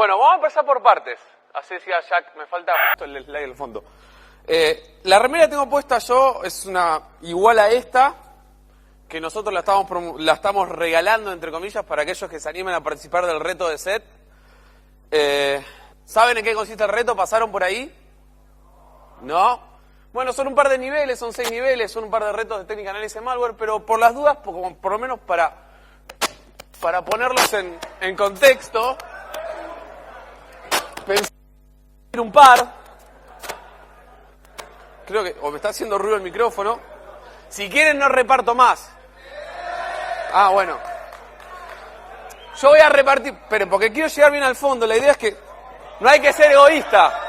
Bueno, vamos a empezar por partes. Así decía Jack, me falta el slide del fondo. La remera que tengo puesta yo es una igual a esta, que nosotros la estamos regalando, entre comillas, para aquellos que se animen a participar del reto de SET. ¿Saben en qué consiste el reto? ¿Pasaron por ahí? ¿No? Bueno, son un par de niveles, son 6 niveles, son un par de retos de técnica de análisis de malware, pero por las dudas, por lo menos para ponerlos en contexto, pensé en un par. Creo que, o me está haciendo ruido el micrófono. Si quieren no reparto más. Ah, bueno. Yo voy a repartir, pero porque quiero llegar bien al fondo, la idea es que no hay que ser egoísta.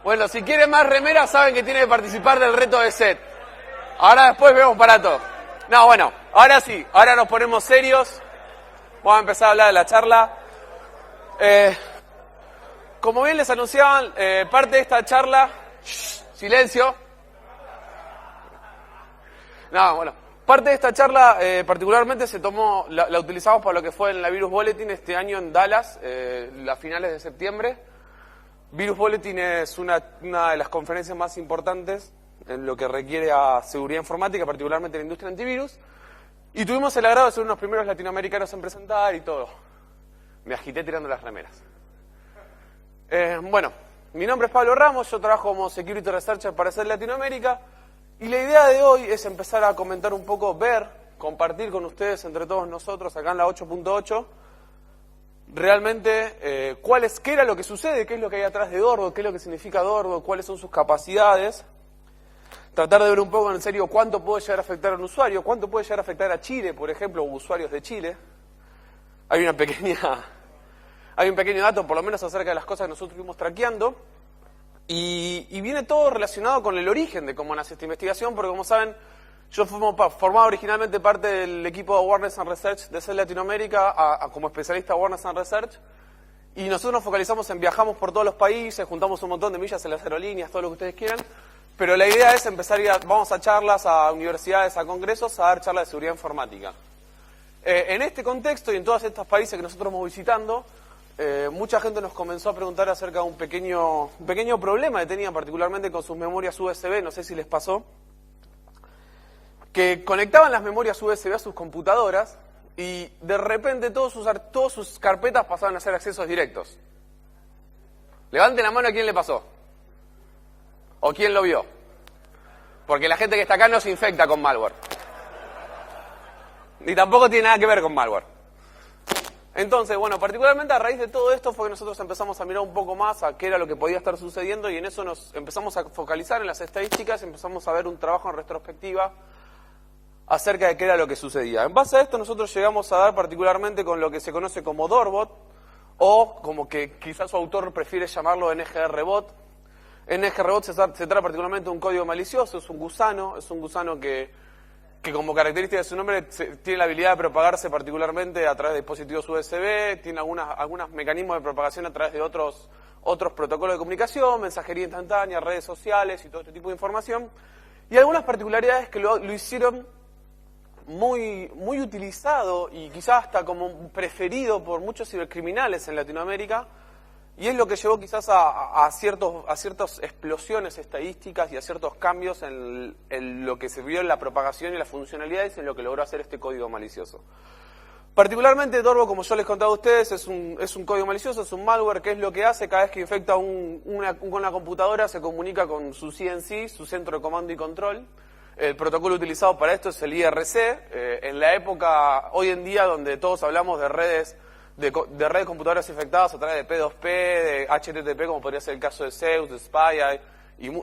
Bueno, si quieren más remeras, saben que tienen que participar del reto de SET. Ahora después vemos para todo. No, bueno, ahora sí, ahora nos ponemos serios. Vamos a empezar a hablar de la charla. Como bien les anunciaban, parte de esta charla... Silencio. No, bueno, parte de esta charla particularmente se tomó, la utilizamos para lo que fue en la Virus Bulletin este año en Dallas, a finales de septiembre. Virus Bulletin es una de las conferencias más importantes en lo que requiere a seguridad informática, particularmente en la industria antivirus. Y tuvimos el agrado de ser unos primeros latinoamericanos en presentar y todo. Me agité tirando las remeras. Bueno, mi nombre es Pablo Ramos, yo trabajo como Security Researcher para SET Latinoamérica. Y la idea de hoy es empezar a comentar un poco, compartir con ustedes, entre todos nosotros, acá en la 8.8, realmente qué era lo que sucede, qué es lo que hay atrás de Dorbo, qué es lo que significa Dorbo, cuáles son sus capacidades. Tratar de ver un poco en serio cuánto puede llegar a afectar a un usuario, cuánto puede llegar a afectar a Chile, por ejemplo, o usuarios de Chile. Hay un pequeño dato, por lo menos, acerca de las cosas que nosotros estuvimos traqueando. Y viene todo relacionado con el origen de cómo nace esta investigación, porque como saben, yo formaba originalmente parte del equipo de Awareness and Research de SET Latinoamérica como especialista de Awareness and Research. Y nosotros nos focalizamos en viajamos por todos los países, juntamos un montón de millas en las aerolíneas, todo lo que ustedes quieran. Pero la idea es empezar vamos a charlas, a universidades, a congresos, a dar charlas de seguridad informática. En este contexto y en todos estos países que nosotros vamos visitando, mucha gente nos comenzó a preguntar acerca de un pequeño problema que tenían particularmente con sus memorias USB, no sé si les pasó, que conectaban las memorias USB a sus computadoras y de repente todas sus carpetas pasaban a ser accesos directos. Levanten la mano a quién le pasó. ¿O quién lo vio? Porque la gente que está acá no se infecta con malware. Ni tampoco tiene nada que ver con malware. Entonces, bueno, particularmente a raíz de todo esto fue que nosotros empezamos a mirar un poco más a qué era lo que podía estar sucediendo y en eso nos empezamos a focalizar en las estadísticas, empezamos a ver un trabajo en retrospectiva acerca de qué era lo que sucedía. En base a esto nosotros llegamos a dar particularmente con lo que se conoce como Dorbot, o como que quizás su autor prefiere llamarlo NGRBot. NGRBot se trata particularmente de un código malicioso, es un gusano que como característica de su nombre tiene la habilidad de propagarse particularmente a través de dispositivos USB, tiene algunos mecanismos de propagación a través de otros protocolos de comunicación, mensajería instantánea, redes sociales y todo este tipo de información. Y algunas particularidades que lo hicieron muy utilizado y quizás hasta como preferido por muchos cibercriminales en Latinoamérica. Y es lo que llevó quizás a ciertas explosiones estadísticas y a ciertos cambios en lo que se vio en la propagación y las funcionalidades en lo que logró hacer este código malicioso. Particularmente Dorbo, como yo les contaba a ustedes, es un código malicioso, es un malware que es lo que hace cada vez que infecta una computadora, se comunica con su CNC, su centro de comando y control. El protocolo utilizado para esto es el IRC. En la época, hoy en día, donde todos hablamos de redes de computadoras infectadas a través de P2P, de HTTP, como podría ser el caso de Zeus, de SPI,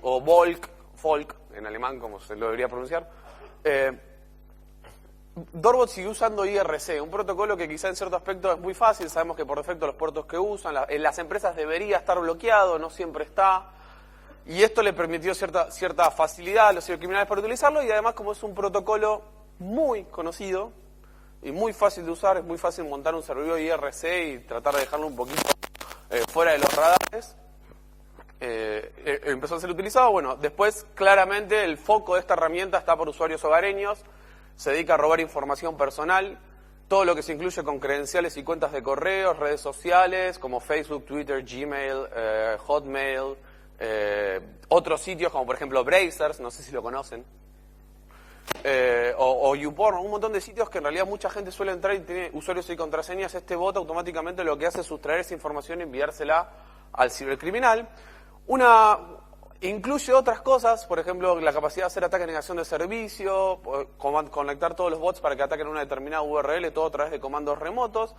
o Volk, en alemán, como se lo debería pronunciar. Dorbot sigue usando IRC, un protocolo que quizá en cierto aspecto es muy fácil, sabemos que por defecto los puertos que usan, en las empresas debería estar bloqueado, no siempre está, y esto le permitió cierta facilidad a los cibercriminales para utilizarlo, y además como es un protocolo muy conocido, y muy fácil de usar, es muy fácil montar un servidor IRC y tratar de dejarlo un poquito fuera de los radares. empezó a ser utilizado. Bueno, después claramente el foco de esta herramienta está por usuarios hogareños, se dedica a robar información personal, todo lo que se incluye con credenciales y cuentas de correos, redes sociales como Facebook, Twitter, Gmail, Hotmail, otros sitios como por ejemplo Brazers, no sé si lo conocen, o YouPorn, un montón de sitios que en realidad mucha gente suele entrar y tiene usuarios y contraseñas. Este bot automáticamente lo que hace es sustraer esa información y enviársela al cibercriminal. Incluye otras cosas, por ejemplo, la capacidad de hacer ataque de negación de servicio, conectar todos los bots para que ataquen una determinada URL, todo a través de comandos remotos.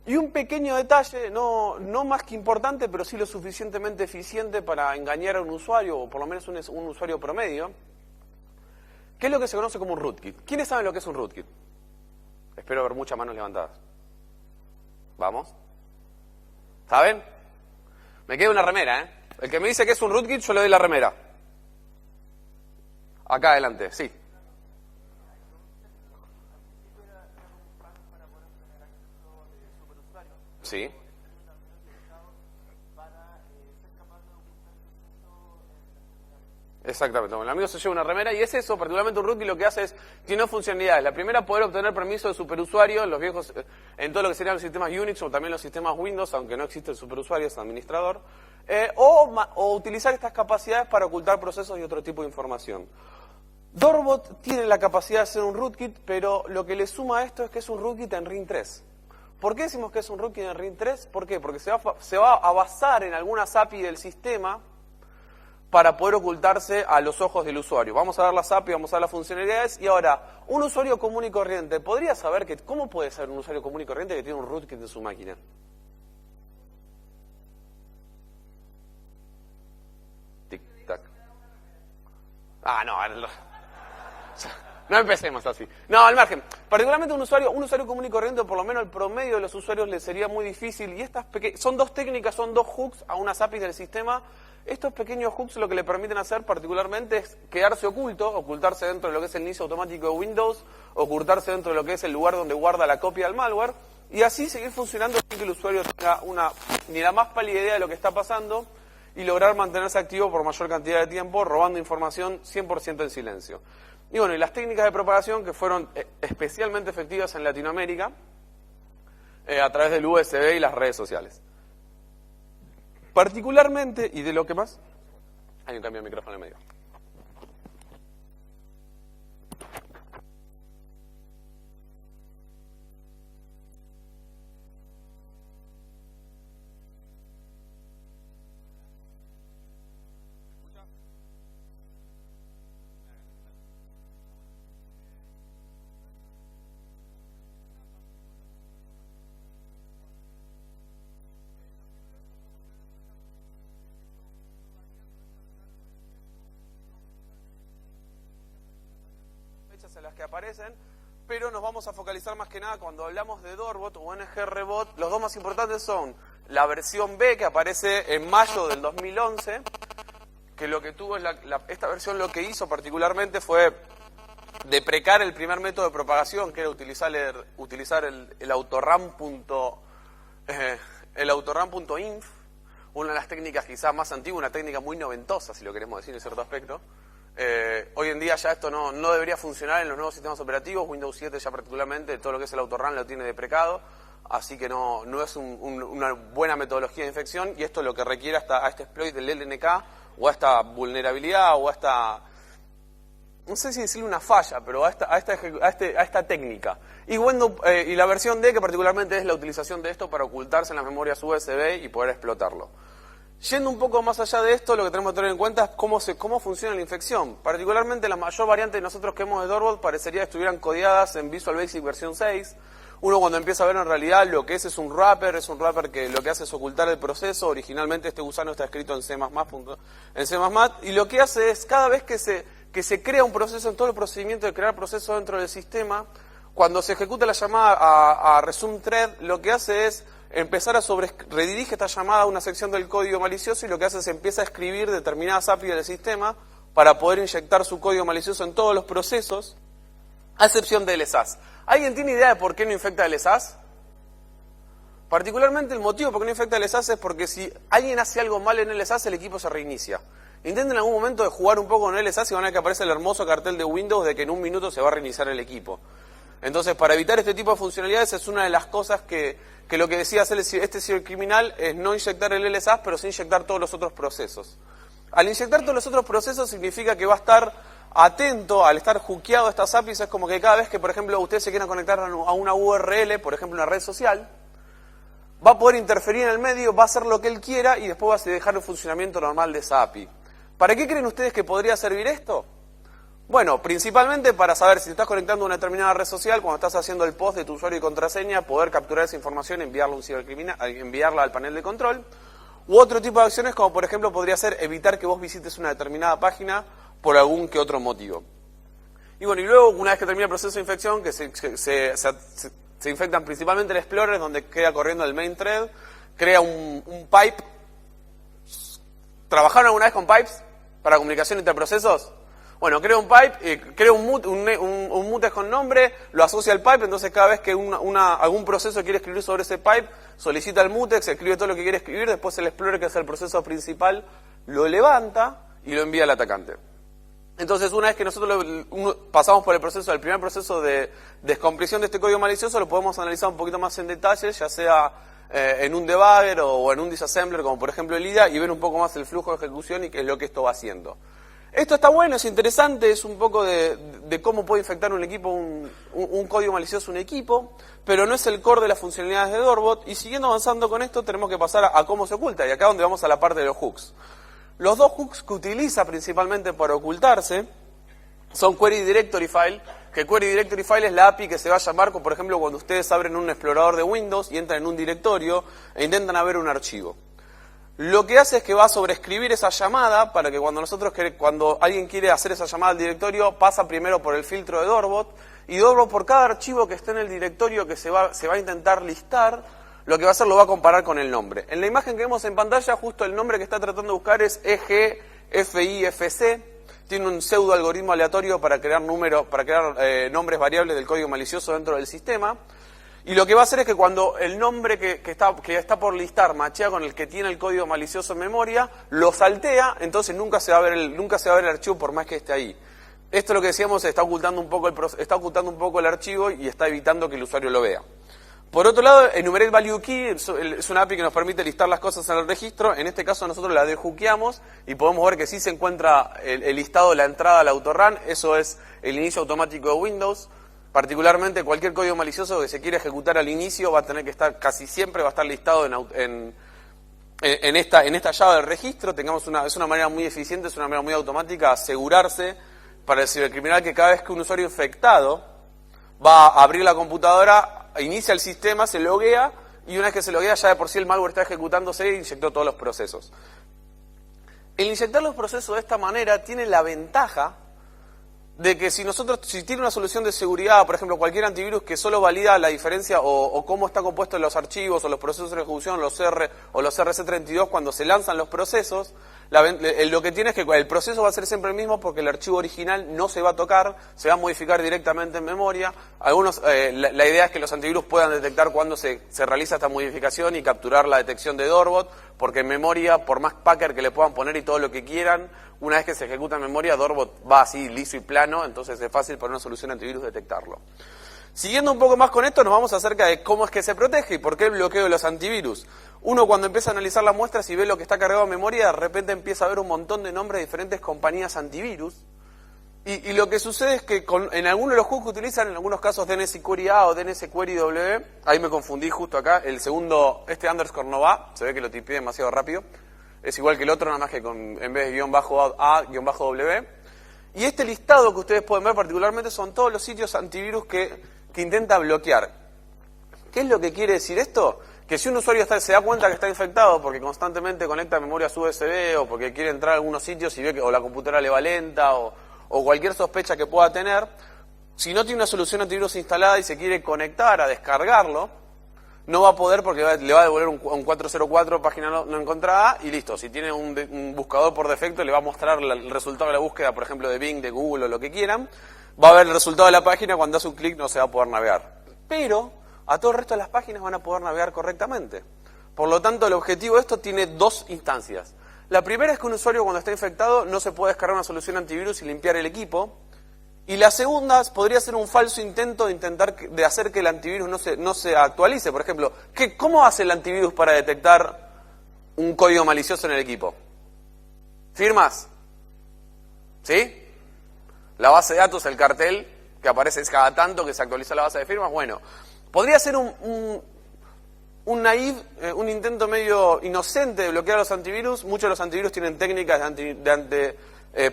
Y un pequeño detalle, no más que importante, pero sí lo suficientemente eficiente para engañar a un usuario, o por lo menos un usuario promedio. ¿Qué es lo que se conoce como un rootkit? ¿Quiénes saben lo que es un rootkit? Espero ver muchas manos levantadas. ¿Vamos? ¿Saben? Me queda una remera, ¿eh? El que me dice que es un rootkit, yo le doy la remera. Acá adelante, sí. Sí. Exactamente, bueno, el amigo se lleva una remera y es eso, particularmente un rootkit lo que hace es, tiene dos funcionalidades. La primera, poder obtener permiso de superusuario en los viejos, en todo lo que serían los sistemas Unix o también los sistemas Windows, aunque no existe el superusuario, es administrador, o utilizar estas capacidades para ocultar procesos y otro tipo de información. Dorbot tiene la capacidad de ser un rootkit, pero lo que le suma a esto es que es un rootkit en RIN 3. ¿Por qué decimos que es un rootkit en RIN 3? ¿Por qué? Porque se va a basar en algunas API del sistema para poder ocultarse a los ojos del usuario. Vamos a ver las API, vamos a ver las funcionalidades. Y ahora, un usuario común y corriente, ¿podría saber cómo puede ser un usuario común y corriente que tiene un rootkit en su máquina? Tic-tac. No empecemos así. No, al margen. Particularmente un usuario común y corriente, por lo menos el promedio de los usuarios le sería muy difícil. Y son dos técnicas, son dos hooks a unas APIs del sistema. Estos pequeños hooks lo que le permiten hacer particularmente es quedarse ocultarse dentro de lo que es el inicio automático de Windows, ocultarse dentro de lo que es el lugar donde guarda la copia del malware, y así seguir funcionando sin que el usuario tenga ni la más pálida idea de lo que está pasando, y lograr mantenerse activo por mayor cantidad de tiempo, robando información 100% en silencio. Y bueno, y las técnicas de propagación que fueron especialmente efectivas en Latinoamérica, a través del USB y las redes sociales. Particularmente, y de lo que más... Hay un cambio de micrófono en el medio. En las que aparecen, pero nos vamos a focalizar más que nada cuando hablamos de Dorbot o NGRBot. Los dos más importantes son la versión B, que aparece en mayo del 2011, que lo que tuvo es esta versión lo que hizo particularmente fue deprecar el primer método de propagación, que era utilizar el autoram.inf, una de las técnicas quizás más antiguas, una técnica muy noventosa, si lo queremos decir en cierto aspecto. Hoy en día ya esto no debería funcionar en los nuevos sistemas operativos. Windows 7 ya particularmente todo lo que es el autorun lo tiene deprecado, así que no es una buena metodología de infección, y esto es lo que requiere a este exploit del LNK, o a esta vulnerabilidad, o a esta, no sé si decirle una falla, pero a esta técnica. Y la versión D, que particularmente es la utilización de esto para ocultarse en las memorias USB y poder explotarlo. Yendo un poco más allá de esto, lo que tenemos que tener en cuenta es cómo funciona la infección. Particularmente la mayor variante de nosotros que hemos de Dorbot parecería que estuvieran codiadas en Visual Basic versión 6. Uno cuando empieza a ver en realidad lo que es un wrapper que lo que hace es ocultar el proceso. Originalmente este gusano está escrito en C++, y lo que hace es, cada vez que se crea un proceso, en todo el procedimiento de crear procesos dentro del sistema, cuando se ejecuta la llamada a resume thread, lo que hace es empezar redirige esta llamada a una sección del código malicioso, y lo que hace es empieza a escribir determinadas API del sistema para poder inyectar su código malicioso en todos los procesos, a excepción de LSAS. ¿Alguien tiene idea de por qué no infecta LSAS? Particularmente el motivo por qué no infecta el LSAS es porque si alguien hace algo mal en el LSAS, el equipo se reinicia. Intenten en algún momento de jugar un poco con el LSAS y van a ver que aparece el hermoso cartel de Windows de que en un minuto se va a reiniciar el equipo. Entonces, para evitar este tipo de funcionalidades es una de las cosas que lo que decía hacer este cibercriminal es no inyectar el LSAS, pero sí inyectar todos los otros procesos. Al inyectar todos los otros procesos significa que va a estar atento, al estar hookeado a estas APIs, es como que cada vez que, por ejemplo, ustedes se quieran conectar a una URL, por ejemplo, una red social, va a poder interferir en el medio, va a hacer lo que él quiera y después va a dejar el funcionamiento normal de esa API. ¿Para qué creen ustedes que podría servir esto? Bueno, principalmente para saber si te estás conectando a una determinada red social, cuando estás haciendo el post de tu usuario y contraseña, poder capturar esa información, enviarla a un cibercriminal, enviarla al panel de control. U otro tipo de acciones, como por ejemplo podría ser evitar que vos visites una determinada página por algún que otro motivo. Y bueno, y luego, una vez que termina el proceso de infección, que se infectan principalmente el Explorer, donde queda corriendo el main thread, crea un pipe. ¿Trabajaron alguna vez con pipes para comunicación entre procesos? Bueno, crea un pipe, crea un mutex con nombre, lo asocia al pipe, entonces cada vez que algún proceso quiere escribir sobre ese pipe, solicita el mutex, escribe todo lo que quiere escribir, después el Explorer, que es el proceso principal, lo levanta y lo envía al atacante. Entonces, una vez que nosotros pasamos por el primer proceso de descompresión de este código malicioso, lo podemos analizar un poquito más en detalle, ya sea en un debugger o en un disassembler, como por ejemplo el IDA, y ver un poco más el flujo de ejecución y qué es lo que esto va haciendo. Esto está bueno, es interesante, es un poco de cómo puede infectar un equipo, un código malicioso un equipo, pero no es el core de las funcionalidades de Dorbot, y siguiendo avanzando con esto tenemos que pasar a cómo se oculta, y acá donde vamos a la parte de los hooks. Los dos hooks que utiliza principalmente para ocultarse son Query Directory File, que Query Directory File es la API que se va a llamar, por ejemplo, cuando ustedes abren un explorador de Windows y entran en un directorio e intentan ver un archivo. Lo que hace es que va a sobreescribir esa llamada para que cuando alguien quiere hacer esa llamada al directorio, pasa primero por el filtro de Dorbot, y Dorbot por cada archivo que esté en el directorio que se va a intentar listar, lo que va a hacer lo va a comparar con el nombre. En la imagen que vemos en pantalla, justo el nombre que está tratando de buscar es EGFIFC. Tiene un pseudo algoritmo aleatorio para crear nombres variables del código malicioso dentro del sistema. Y lo que va a hacer es que cuando el nombre que está por listar machea con el que tiene el código malicioso en memoria, lo saltea, entonces nunca se va a ver el archivo por más que esté ahí. Esto, lo que decíamos, está ocultando un poco el archivo y está evitando que el usuario lo vea. Por otro lado, Enumerate Value Key es una API que nos permite listar las cosas en el registro. En este caso nosotros la dehookeamos y podemos ver que sí se encuentra el listado de la entrada al autorun. Eso es el inicio automático de Windows. Particularmente cualquier código malicioso que se quiera ejecutar al inicio va a tener que estar, casi siempre va a estar listado en esta llave del registro. Es una manera muy eficiente, es una manera muy automática asegurarse para el cibercriminal que cada vez que un usuario infectado va a abrir la computadora, inicia el sistema, se loguea, y una vez que se loguea ya de por sí el malware está ejecutándose e inyectó todos los procesos. El inyectar los procesos de esta manera tiene la ventaja de que si tiene una solución de seguridad, por ejemplo, cualquier antivirus que solo valida la diferencia o cómo está compuesto los archivos o los procesos de ejecución, los RC32, cuando se lanzan los procesos, lo que tiene es que el proceso va a ser siempre el mismo porque el archivo original no se va a tocar, se va a modificar directamente en memoria. La idea es que los antivirus puedan detectar cuando se realiza esta modificación y capturar la detección de Dorbot, porque en memoria, por más packer que le puedan poner y todo lo que quieran, una vez que se ejecuta en memoria, Dorbot va así liso y plano, entonces es fácil para una solución antivirus detectarlo. Siguiendo un poco más con esto, nos vamos acerca de cómo es que se protege y por qué el bloqueo de los antivirus. Uno, cuando empieza a analizar las muestras y ve lo que está cargado en memoria, de repente empieza a ver un montón de nombres de diferentes compañías antivirus. Y lo que sucede es que en algunos de los hooks que utilizan, en algunos casos DNS Query A o DNS Query W, ahí me confundí justo acá, el segundo, este underscore no va, se ve que lo tipeé demasiado rápido. Es igual que el otro, nada más que en vez de guión bajo A, guión bajo W. Y este listado que ustedes pueden ver particularmente son todos los sitios antivirus que intenta bloquear. ¿Qué es lo que quiere decir esto? Que si un usuario se da cuenta que está infectado porque constantemente conecta memorias USB o porque quiere entrar a algunos sitios y ve que o la computadora le va lenta o cualquier sospecha que pueda tener, si no tiene una solución antivirus instalada y se quiere conectar a descargarlo, no va a poder porque le va a devolver un 404, página no encontrada, y listo. Si tiene un buscador por defecto, le va a mostrar el resultado de la búsqueda, por ejemplo, de Bing, de Google o lo que quieran. Va a ver el resultado de la página, cuando hace un clic no se va a poder navegar. Pero a todo el resto de las páginas van a poder navegar correctamente. Por lo tanto, el objetivo de esto tiene dos instancias. La primera es que un usuario cuando está infectado no se puede descargar una solución antivirus y limpiar el equipo. Y la segunda podría ser un falso intento de hacer que el antivirus no se actualice. Por ejemplo, ¿cómo hace el antivirus para detectar un código malicioso en el equipo? ¿Firmas? ¿Sí? La base de datos, el cartel, que aparece cada tanto que se actualiza la base de firmas. Bueno, podría ser un intento medio inocente de bloquear los antivirus. Muchos de los antivirus tienen técnicas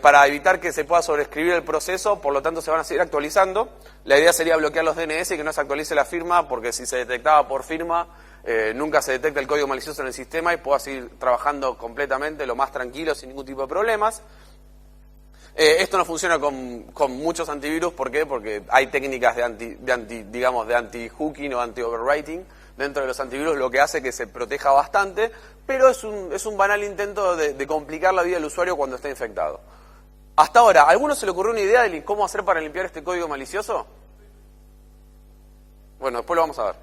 para evitar que se pueda sobreescribir el proceso, por lo tanto se van a seguir actualizando. La idea sería bloquear los DNS y que no se actualice la firma, porque si se detectaba por firma, nunca se detecta el código malicioso en el sistema y pueda seguir trabajando completamente, lo más tranquilo, sin ningún tipo de problemas. Esto no funciona con muchos antivirus. ¿Por qué? Porque hay técnicas de anti-hooking o anti-overwriting dentro de los antivirus, lo que hace que se proteja bastante, pero es un banal intento de complicar la vida del usuario cuando está infectado. Hasta ahora, ¿a alguno se le ocurrió una idea de cómo hacer para limpiar este código malicioso? Bueno, después lo vamos a ver.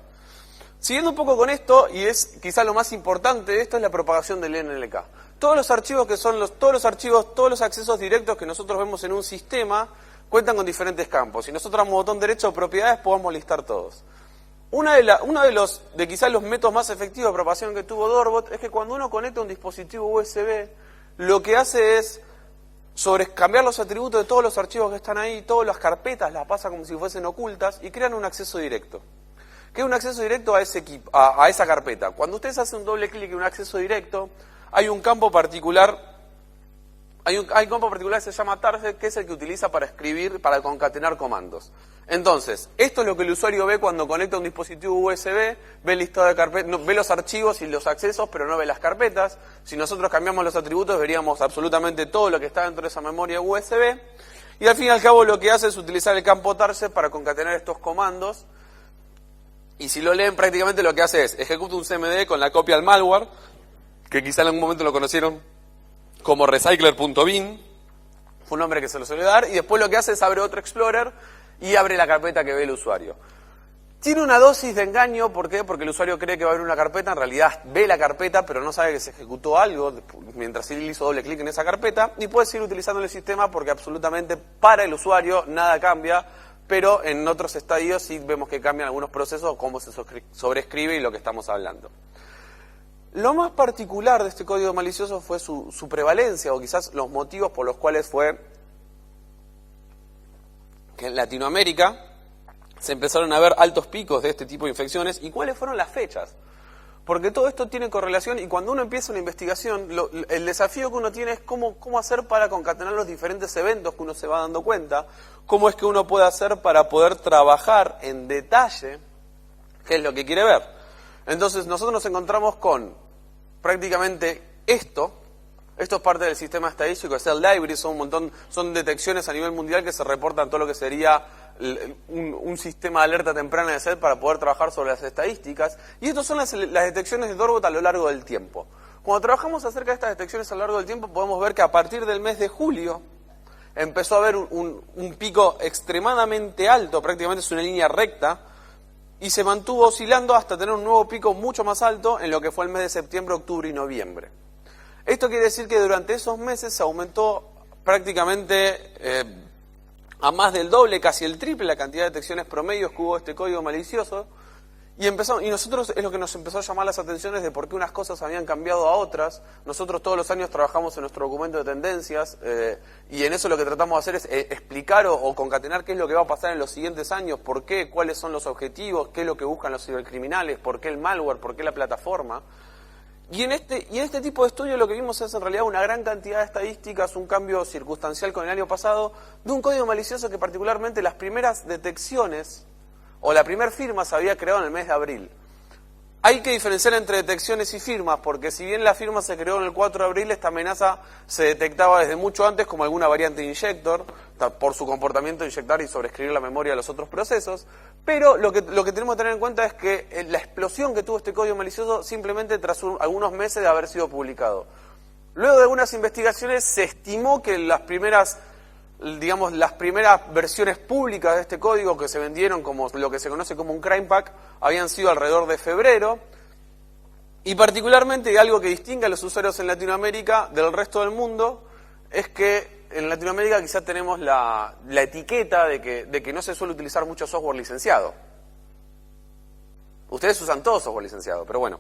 Siguiendo un poco con esto, y es quizá lo más importante de esto, es la propagación del NLK. Todos los archivos todos los accesos directos que nosotros vemos en un sistema cuentan con diferentes campos. Si nosotros damos botón derecho propiedades, podemos listar todos. Uno de quizás los métodos más efectivos de propagación que tuvo Dorbot es que cuando uno conecta un dispositivo USB, lo que hace es cambiar los atributos de todos los archivos que están ahí, todas las carpetas las pasa como si fuesen ocultas y crean un acceso directo. ¿Qué es un acceso directo a esa carpeta? Cuando ustedes hacen un doble clic en un acceso directo, hay un campo particular, hay un campo particular que se llama target, que es el que utiliza para para concatenar comandos. Entonces, esto es lo que el usuario ve cuando conecta un dispositivo USB, ve el listado de carpetas, ve los archivos y los accesos, pero no ve las carpetas. Si nosotros cambiamos los atributos, veríamos absolutamente todo lo que está dentro de esa memoria USB. Y al fin y al cabo lo que hace es utilizar el campo target para concatenar estos comandos. Y si lo leen, prácticamente lo que hace es ejecuta un CMD con la copia al malware, que quizá en algún momento lo conocieron como recycler.bin, fue un nombre que se lo suele dar, y después lo que hace es abre otro Explorer y abre la carpeta que ve el usuario. Tiene una dosis de engaño, ¿por qué? Porque el usuario cree que va a haber una carpeta, en realidad ve la carpeta, pero no sabe que se ejecutó algo mientras él hizo doble clic en esa carpeta, y puede seguir utilizando el sistema porque absolutamente para el usuario nada cambia, pero en otros estadios sí vemos que cambian algunos procesos, cómo se sobrescribe y lo que estamos hablando. Lo más particular de este código malicioso fue su prevalencia, o quizás los motivos por los cuales fue que en Latinoamérica se empezaron a ver altos picos de este tipo de infecciones, y cuáles fueron las fechas. Porque todo esto tiene correlación, y cuando uno empieza una investigación, el desafío que uno tiene es cómo hacer para concatenar los diferentes eventos que uno se va dando cuenta, cómo es que uno puede hacer para poder trabajar en detalle qué es lo que quiere ver. Entonces nosotros nos encontramos con prácticamente esto es parte del sistema estadístico de Cell Library, son detecciones a nivel mundial que se reportan todo lo que sería un sistema de alerta temprana de SED para poder trabajar sobre las estadísticas, y estas son las detecciones de Dorbot a lo largo del tiempo. Cuando trabajamos acerca de estas detecciones a lo largo del tiempo, podemos ver que a partir del mes de julio empezó a haber un pico extremadamente alto, prácticamente es una línea recta, y se mantuvo oscilando hasta tener un nuevo pico mucho más alto en lo que fue el mes de septiembre, octubre y noviembre. Esto quiere decir que durante esos meses se aumentó prácticamente a más del doble, casi el triple, la cantidad de detecciones promedios que hubo de este código malicioso, y nosotros es lo que nos empezó a llamar las atenciones de por qué unas cosas habían cambiado a otras. Nosotros todos los años trabajamos en nuestro documento de tendencias, y en eso lo que tratamos de hacer es explicar o concatenar qué es lo que va a pasar en los siguientes años, por qué, cuáles son los objetivos, qué es lo que buscan los cibercriminales, por qué el malware, por qué la plataforma. Y en este tipo de estudio lo que vimos es en realidad una gran cantidad de estadísticas, un cambio circunstancial con el año pasado, de un código malicioso que particularmente las primeras detecciones o la primera firma se había creado en el mes de abril. Hay que diferenciar entre detecciones y firmas, porque si bien la firma se creó en el 4 de abril, esta amenaza se detectaba desde mucho antes como alguna variante de Injector, por su comportamiento de inyectar y sobreescribir la memoria de los otros procesos, pero lo que tenemos que tener en cuenta es que la explosión que tuvo este código malicioso simplemente tras algunos meses de haber sido publicado. Luego de algunas investigaciones se estimó que las primeras digamos, las primeras versiones públicas de este código que se vendieron como lo que se conoce como un crime pack habían sido alrededor de febrero. Y particularmente algo que distingue a los usuarios en Latinoamérica del resto del mundo es que en Latinoamérica quizás tenemos la etiqueta de que no se suele utilizar mucho software licenciado. Ustedes usan todo software licenciado, pero bueno.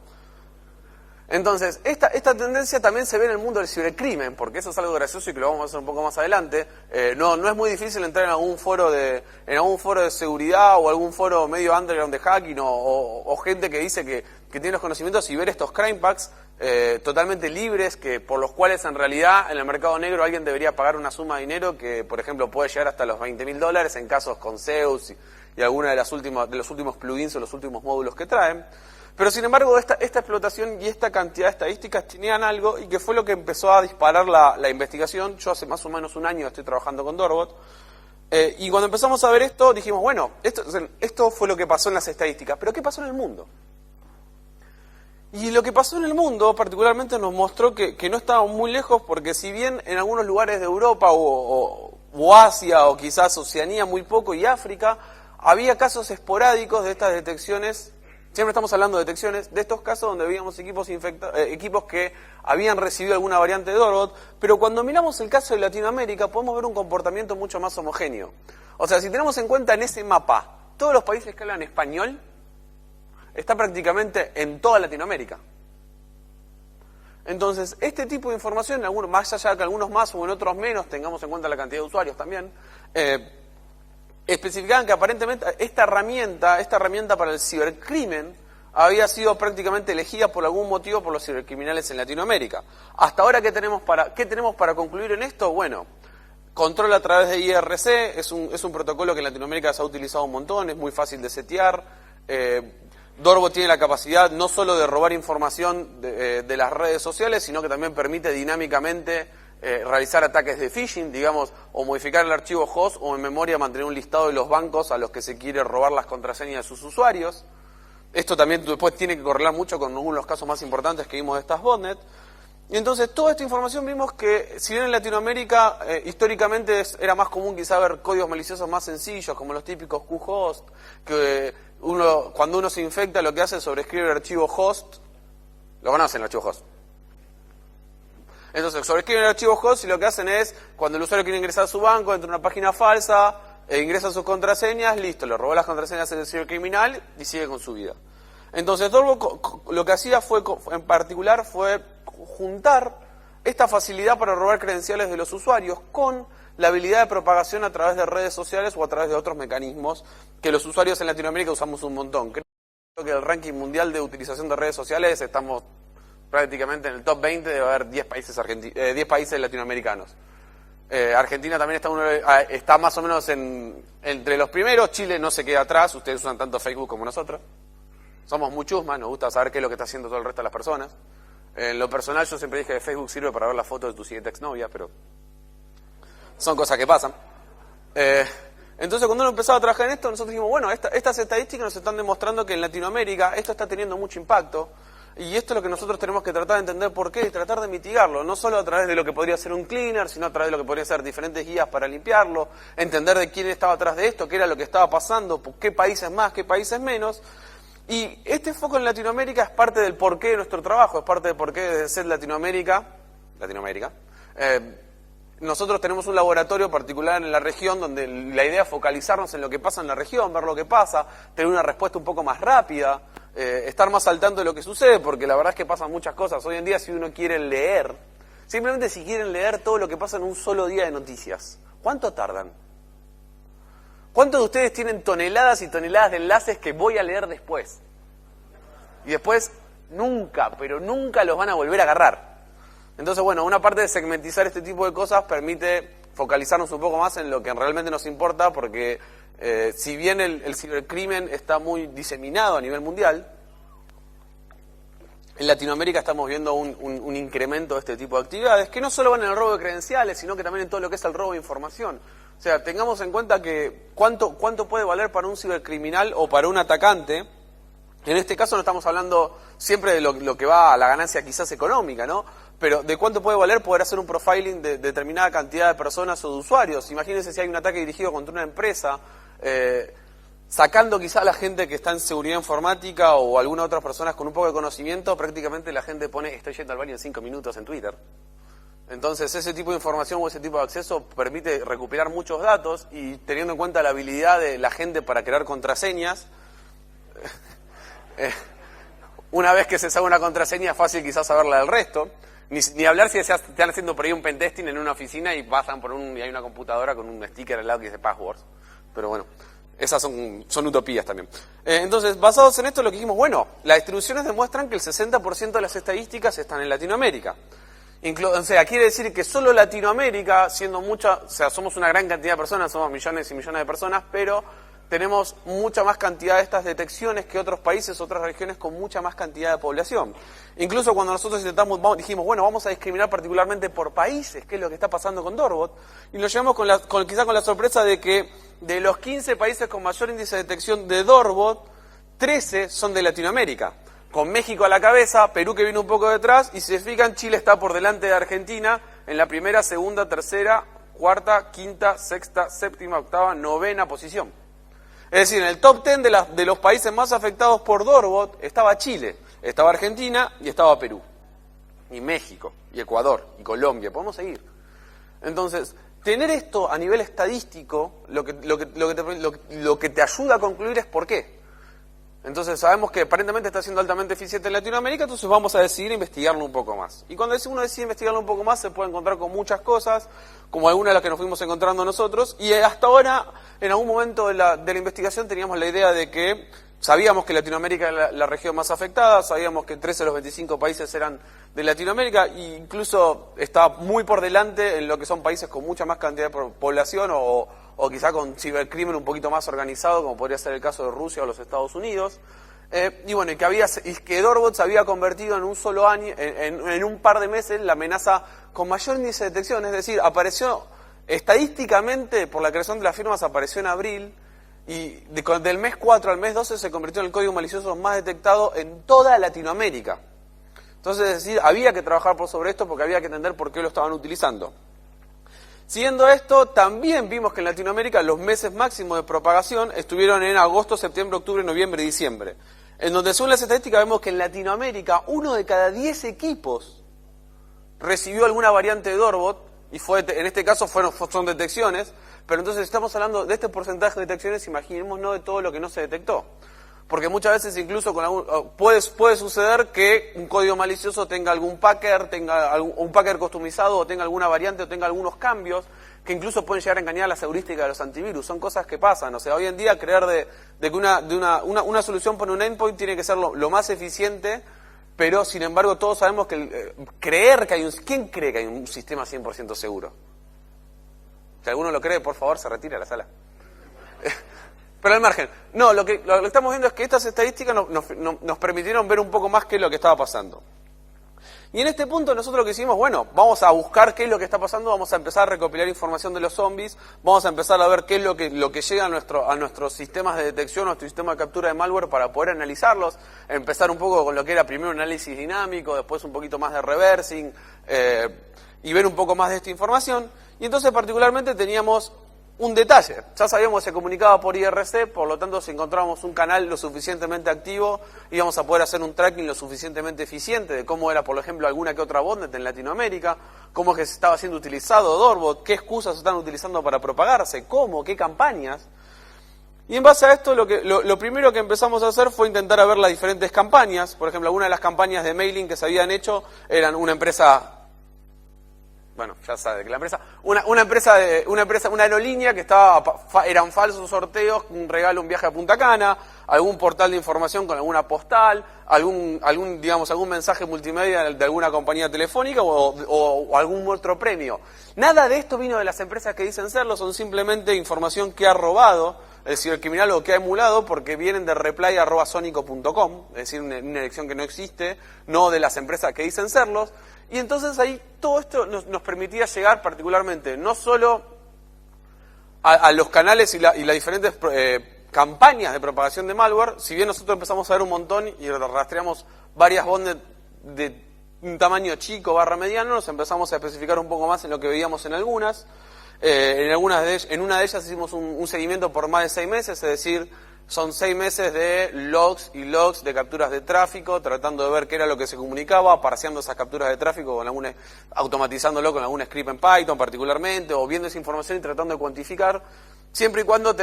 Entonces, esta tendencia también se ve en el mundo del cibercrimen, porque eso es algo gracioso y que lo vamos a hacer un poco más adelante. No es muy difícil entrar en algún foro de seguridad o algún foro medio underground de hacking o gente que dice que tiene los conocimientos y ver estos crime packs totalmente libres, por los cuales en realidad en el mercado negro alguien debería pagar una suma de dinero que, por ejemplo, puede llegar hasta los $20.000 en casos con Zeus y alguna de los últimos plugins o los últimos módulos que traen. Pero sin embargo, esta explotación y esta cantidad de estadísticas tenían algo y que fue lo que empezó a disparar la investigación. Yo hace más o menos un año estoy trabajando con Dorbot. Y cuando empezamos a ver esto, dijimos, bueno, esto fue lo que pasó en las estadísticas. Pero ¿qué pasó en el mundo? Y lo que pasó en el mundo particularmente nos mostró que no estábamos muy lejos, porque si bien en algunos lugares de Europa o Asia o quizás Oceanía muy poco y África, había casos esporádicos de estas detecciones. Siempre estamos hablando de detecciones, de estos casos donde veíamos equipos que habían recibido alguna variante de Dorbot, pero cuando miramos el caso de Latinoamérica podemos ver un comportamiento mucho más homogéneo. O sea, si tenemos en cuenta en ese mapa todos los países que hablan español, está prácticamente en toda Latinoamérica. Entonces, este tipo de información, más allá de que algunos más o en otros menos, tengamos en cuenta la cantidad de usuarios también, especificaban que aparentemente esta herramienta para el cibercrimen había sido prácticamente elegida por algún motivo por los cibercriminales en Latinoamérica. Hasta ahora, ¿qué tenemos para concluir en esto? Bueno, control a través de IRC, es un protocolo que en Latinoamérica se ha utilizado un montón, es muy fácil de setear. Dorbot tiene la capacidad no solo de robar información de las redes sociales, sino que también permite dinámicamente realizar ataques de phishing, digamos, o modificar el archivo host o en memoria mantener un listado de los bancos a los que se quiere robar las contraseñas de sus usuarios. Esto también después tiene que correlar mucho con uno de los casos más importantes que vimos de estas botnet. Y entonces toda esta información vimos que, si bien en Latinoamérica históricamente era más común quizá ver códigos maliciosos más sencillos, como los típicos QHost, que cuando uno se infecta lo que hace es sobreescribir el archivo host, lo conocen el archivo host. Entonces sobreescriben el archivo host y lo que hacen es, cuando el usuario quiere ingresar a su banco, entra en una página falsa, ingresa sus contraseñas, listo, le robó las contraseñas al cibercriminal y sigue con su vida. Entonces Dorbot lo que hacía en particular fue juntar esta facilidad para robar credenciales de los usuarios con la habilidad de propagación a través de redes sociales o a través de otros mecanismos que los usuarios en Latinoamérica usamos un montón. Creo que el ranking mundial de utilización de redes sociales estamos prácticamente en el top 20, debe haber 10 países latinoamericanos. Argentina también está más o menos entre los primeros. Chile no se queda atrás, ustedes usan tanto Facebook como nosotros. Somos muy chusmas, nos gusta saber qué es lo que está haciendo todo el resto de las personas. En lo personal yo siempre dije que Facebook sirve para ver la foto de tu siguiente exnovia, pero son cosas que pasan. Entonces cuando uno empezaba a trabajar en esto, nosotros dijimos, bueno, estas estadísticas nos están demostrando que en Latinoamérica esto está teniendo mucho impacto. Y esto es lo que nosotros tenemos que tratar de entender por qué y tratar de mitigarlo, no solo a través de lo que podría ser un cleaner, sino a través de lo que podría ser diferentes guías para limpiarlo, entender de quién estaba atrás de esto, qué era lo que estaba pasando, qué países más, qué países menos. Y este foco en Latinoamérica es parte del porqué de nuestro trabajo, es parte del porqué de ser Latinoamérica. Nosotros tenemos un laboratorio particular en la región donde la idea es focalizarnos en lo que pasa en la región, ver lo que pasa, tener una respuesta un poco más rápida, estar más al tanto de lo que sucede, porque la verdad es que pasan muchas cosas. Hoy en día, si uno quiere leer, simplemente si quieren leer todo lo que pasa en un solo día de noticias, ¿cuánto tardan? ¿Cuántos de ustedes tienen toneladas y toneladas de enlaces que voy a leer después? Y después nunca, pero nunca los van a volver a agarrar. Entonces, bueno, una parte de segmentizar este tipo de cosas permite focalizarnos un poco más en lo que realmente nos importa, porque si bien el cibercrimen está muy diseminado a nivel mundial, en Latinoamérica estamos viendo un incremento de este tipo de actividades, que no solo van en el robo de credenciales, sino que también en todo lo que es el robo de información. O sea, tengamos en cuenta que cuánto puede valer para un cibercriminal o para un atacante. En este caso no estamos hablando siempre de lo que va a la ganancia quizás económica, ¿no? pero ¿de cuánto puede valer poder hacer un profiling de determinada cantidad de personas o de usuarios? Imagínense si hay un ataque dirigido contra una empresa, sacando quizá a la gente que está en seguridad informática o alguna otra personas con un poco de conocimiento, prácticamente la gente pone estoy yendo al baño en 5 minutos en Twitter. Entonces ese tipo de información o ese tipo de acceso permite recuperar muchos datos y teniendo en cuenta la habilidad de la gente para crear contraseñas, una vez que se sabe una contraseña es fácil quizás saberla del resto. Ni hablar si están haciendo por ahí un pentesting en una oficina y pasan y hay una computadora con un sticker al lado que dice passwords. Pero bueno, esas son utopías también. Entonces, basados en esto, lo que dijimos, bueno, las distribuciones demuestran que el 60% de las estadísticas están en Latinoamérica. O sea, quiere decir que solo Latinoamérica, siendo mucha, o sea, somos una gran cantidad de personas, somos millones y millones de personas, pero tenemos mucha más cantidad de estas detecciones que otros países, otras regiones con mucha más cantidad de población. Incluso cuando nosotros dijimos, bueno, vamos a discriminar particularmente por países, que es lo que está pasando con Dorbot, y nos llevamos quizá con la sorpresa de que de los 15 países con mayor índice de detección de Dorbot, 13 son de Latinoamérica. Con México a la cabeza, Perú que viene un poco detrás, y si se fijan, Chile está por delante de Argentina en la primera, segunda, tercera, cuarta, quinta, sexta, séptima, octava, novena posición. Es decir, en el top 10 de los países más afectados por Dorbot estaba Chile, estaba Argentina y estaba Perú. Y México, y Ecuador, y Colombia, podemos seguir. Entonces, tener esto a nivel estadístico, lo que te ayuda a concluir es por qué. Entonces sabemos que aparentemente está siendo altamente eficiente en Latinoamérica, entonces vamos a decidir investigarlo un poco más. Y cuando uno decide investigarlo un poco más, se puede encontrar con muchas cosas, como algunas de las que nos fuimos encontrando nosotros, y hasta ahora, en algún momento de la investigación, teníamos la idea de que sabíamos que Latinoamérica era la región más afectada, sabíamos que 13 de los 25 países eran de Latinoamérica, e incluso está muy por delante en lo que son países con mucha más cantidad de población o quizá con cibercrimen un poquito más organizado, como podría ser el caso de Rusia o los Estados Unidos. Y bueno, que Dorbot se había convertido en un solo año, en un par de meses, la amenaza con mayor índice de detección. Es decir, apareció estadísticamente, por la creación de las firmas, apareció en abril, y del mes 4 al mes 12 se convirtió en el código malicioso más detectado en toda Latinoamérica. Entonces, es decir, había que trabajar sobre esto porque había que entender por qué lo estaban utilizando. Siguiendo esto, también vimos que en Latinoamérica los meses máximos de propagación estuvieron en agosto, septiembre, octubre, noviembre y diciembre. En donde según las estadísticas vemos que en Latinoamérica 1 de cada 10 equipos recibió alguna variante de Dorbot, y en este caso son detecciones, pero entonces estamos hablando de este porcentaje de detecciones, imaginémonos de todo lo que no se detectó. Porque muchas veces incluso puede suceder que un código malicioso tenga algún packer, tenga un packer customizado, o tenga alguna variante, o tenga algunos cambios que incluso pueden llegar a engañar las heurísticas de los antivirus. Son cosas que pasan. O sea, hoy en día creer de que una solución para un endpoint tiene que ser lo más eficiente, pero sin embargo todos sabemos que ¿quién cree que hay un sistema 100% seguro? Si alguno lo cree, por favor, se retire a la sala. Pero al margen, no, lo que estamos viendo es que estas estadísticas nos permitieron ver un poco más qué es lo que estaba pasando. Y en este punto nosotros lo que hicimos, bueno, vamos a buscar qué es lo que está pasando, vamos a empezar a recopilar información de los zombies, vamos a empezar a ver qué es lo que llega a nuestros sistemas de detección, a nuestro sistema de captura de malware para poder analizarlos, empezar un poco con lo que era primero un análisis dinámico, después un poquito más de reversing, y ver un poco más de esta información. Y entonces particularmente teníamos un detalle, ya sabíamos que se comunicaba por IRC, por lo tanto si encontrábamos un canal lo suficientemente activo íbamos a poder hacer un tracking lo suficientemente eficiente de cómo era, por ejemplo, alguna que otra botnet en Latinoamérica, cómo es que se estaba siendo utilizado Dorbot, qué excusas se están utilizando para propagarse, cómo, qué campañas. Y en base a esto lo primero que empezamos a hacer fue intentar a ver las diferentes campañas. Por ejemplo, algunas de las campañas de mailing que se habían hecho eran una empresa... Bueno, ya sabe que la empresa, una aerolínea que eran falsos sorteos, un regalo, un viaje a Punta Cana, algún portal de información con alguna postal, algún mensaje multimedia de alguna compañía telefónica o algún otro premio. Nada de esto vino de las empresas que dicen serlo, son simplemente información que ha robado el cibercriminal o que ha emulado porque vienen de reply@sonico.com, es decir, una dirección que no existe, no de las empresas que dicen serlos. Y entonces ahí todo esto nos permitía llegar particularmente no solo a los canales y las diferentes campañas de propagación de malware, si bien nosotros empezamos a ver un montón y rastreamos varias botnets un tamaño chico / mediano, nos empezamos a especificar un poco más en lo que veíamos en algunas. En una de ellas hicimos un seguimiento por más de 6 meses, es decir, son 6 meses de logs y logs de capturas de tráfico, tratando de ver qué era lo que se comunicaba, parseando esas capturas de tráfico, automatizándolo con algún script en Python particularmente, o viendo esa información y tratando de cuantificar, siempre y cuando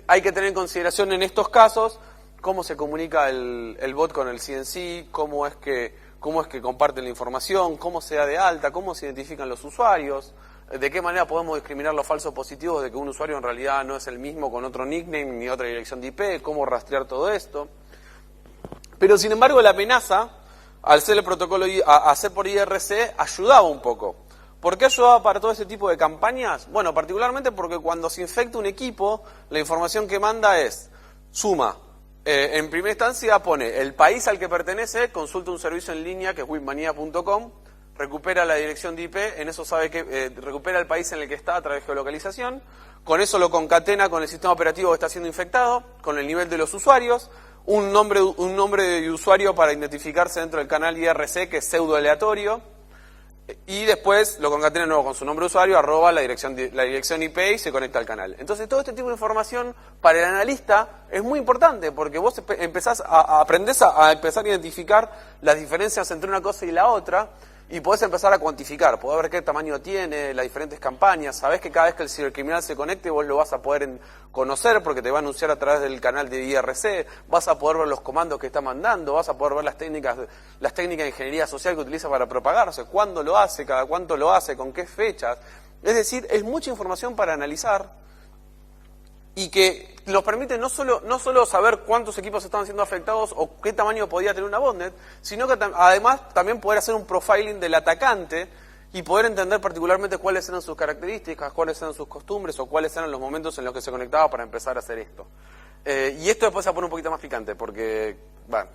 hay que tener en consideración en estos casos cómo se comunica el bot con el CNC, cómo es que comparten la información, cómo se da de alta, cómo se identifican los usuarios, de qué manera podemos discriminar los falsos positivos de que un usuario en realidad no es el mismo con otro nickname ni otra dirección de IP, cómo rastrear todo esto. Pero sin embargo la amenaza, al ser el protocolo a hacer por IRC, ayudaba un poco. ¿Por qué ayudaba para todo ese tipo de campañas? Bueno, particularmente porque cuando se infecta un equipo, la información que manda es suma. En primera instancia pone el país al que pertenece, consulta un servicio en línea que es webmania.com, recupera la dirección de IP, en eso sabe que recupera el país en el que está a través de geolocalización, con eso lo concatena con el sistema operativo que está siendo infectado, con el nivel de los usuarios, un nombre de usuario para identificarse dentro del canal IRC que es pseudo aleatorio, y después lo concatena de nuevo con su nombre de usuario, @ la dirección IP y se conecta al canal. Entonces todo este tipo de información para el analista es muy importante porque vos aprendés a empezar a identificar las diferencias entre una cosa y la otra y podés empezar a cuantificar, podés ver qué tamaño tiene, las diferentes campañas, sabés que cada vez que el cibercriminal se conecte vos lo vas a poder conocer porque te va a anunciar a través del canal de IRC, vas a poder ver los comandos que está mandando, vas a poder ver las técnicas de ingeniería social que utiliza para propagarse, cuándo lo hace, cada cuánto lo hace, con qué fechas. Es decir, es mucha información para analizar y que nos permite no solo saber cuántos equipos estaban siendo afectados o qué tamaño podía tener una botnet, sino que además también poder hacer un profiling del atacante y poder entender particularmente cuáles eran sus características, cuáles eran sus costumbres o cuáles eran los momentos en los que se conectaba para empezar a hacer esto. Y esto después se pone un poquito más picante porque, bueno,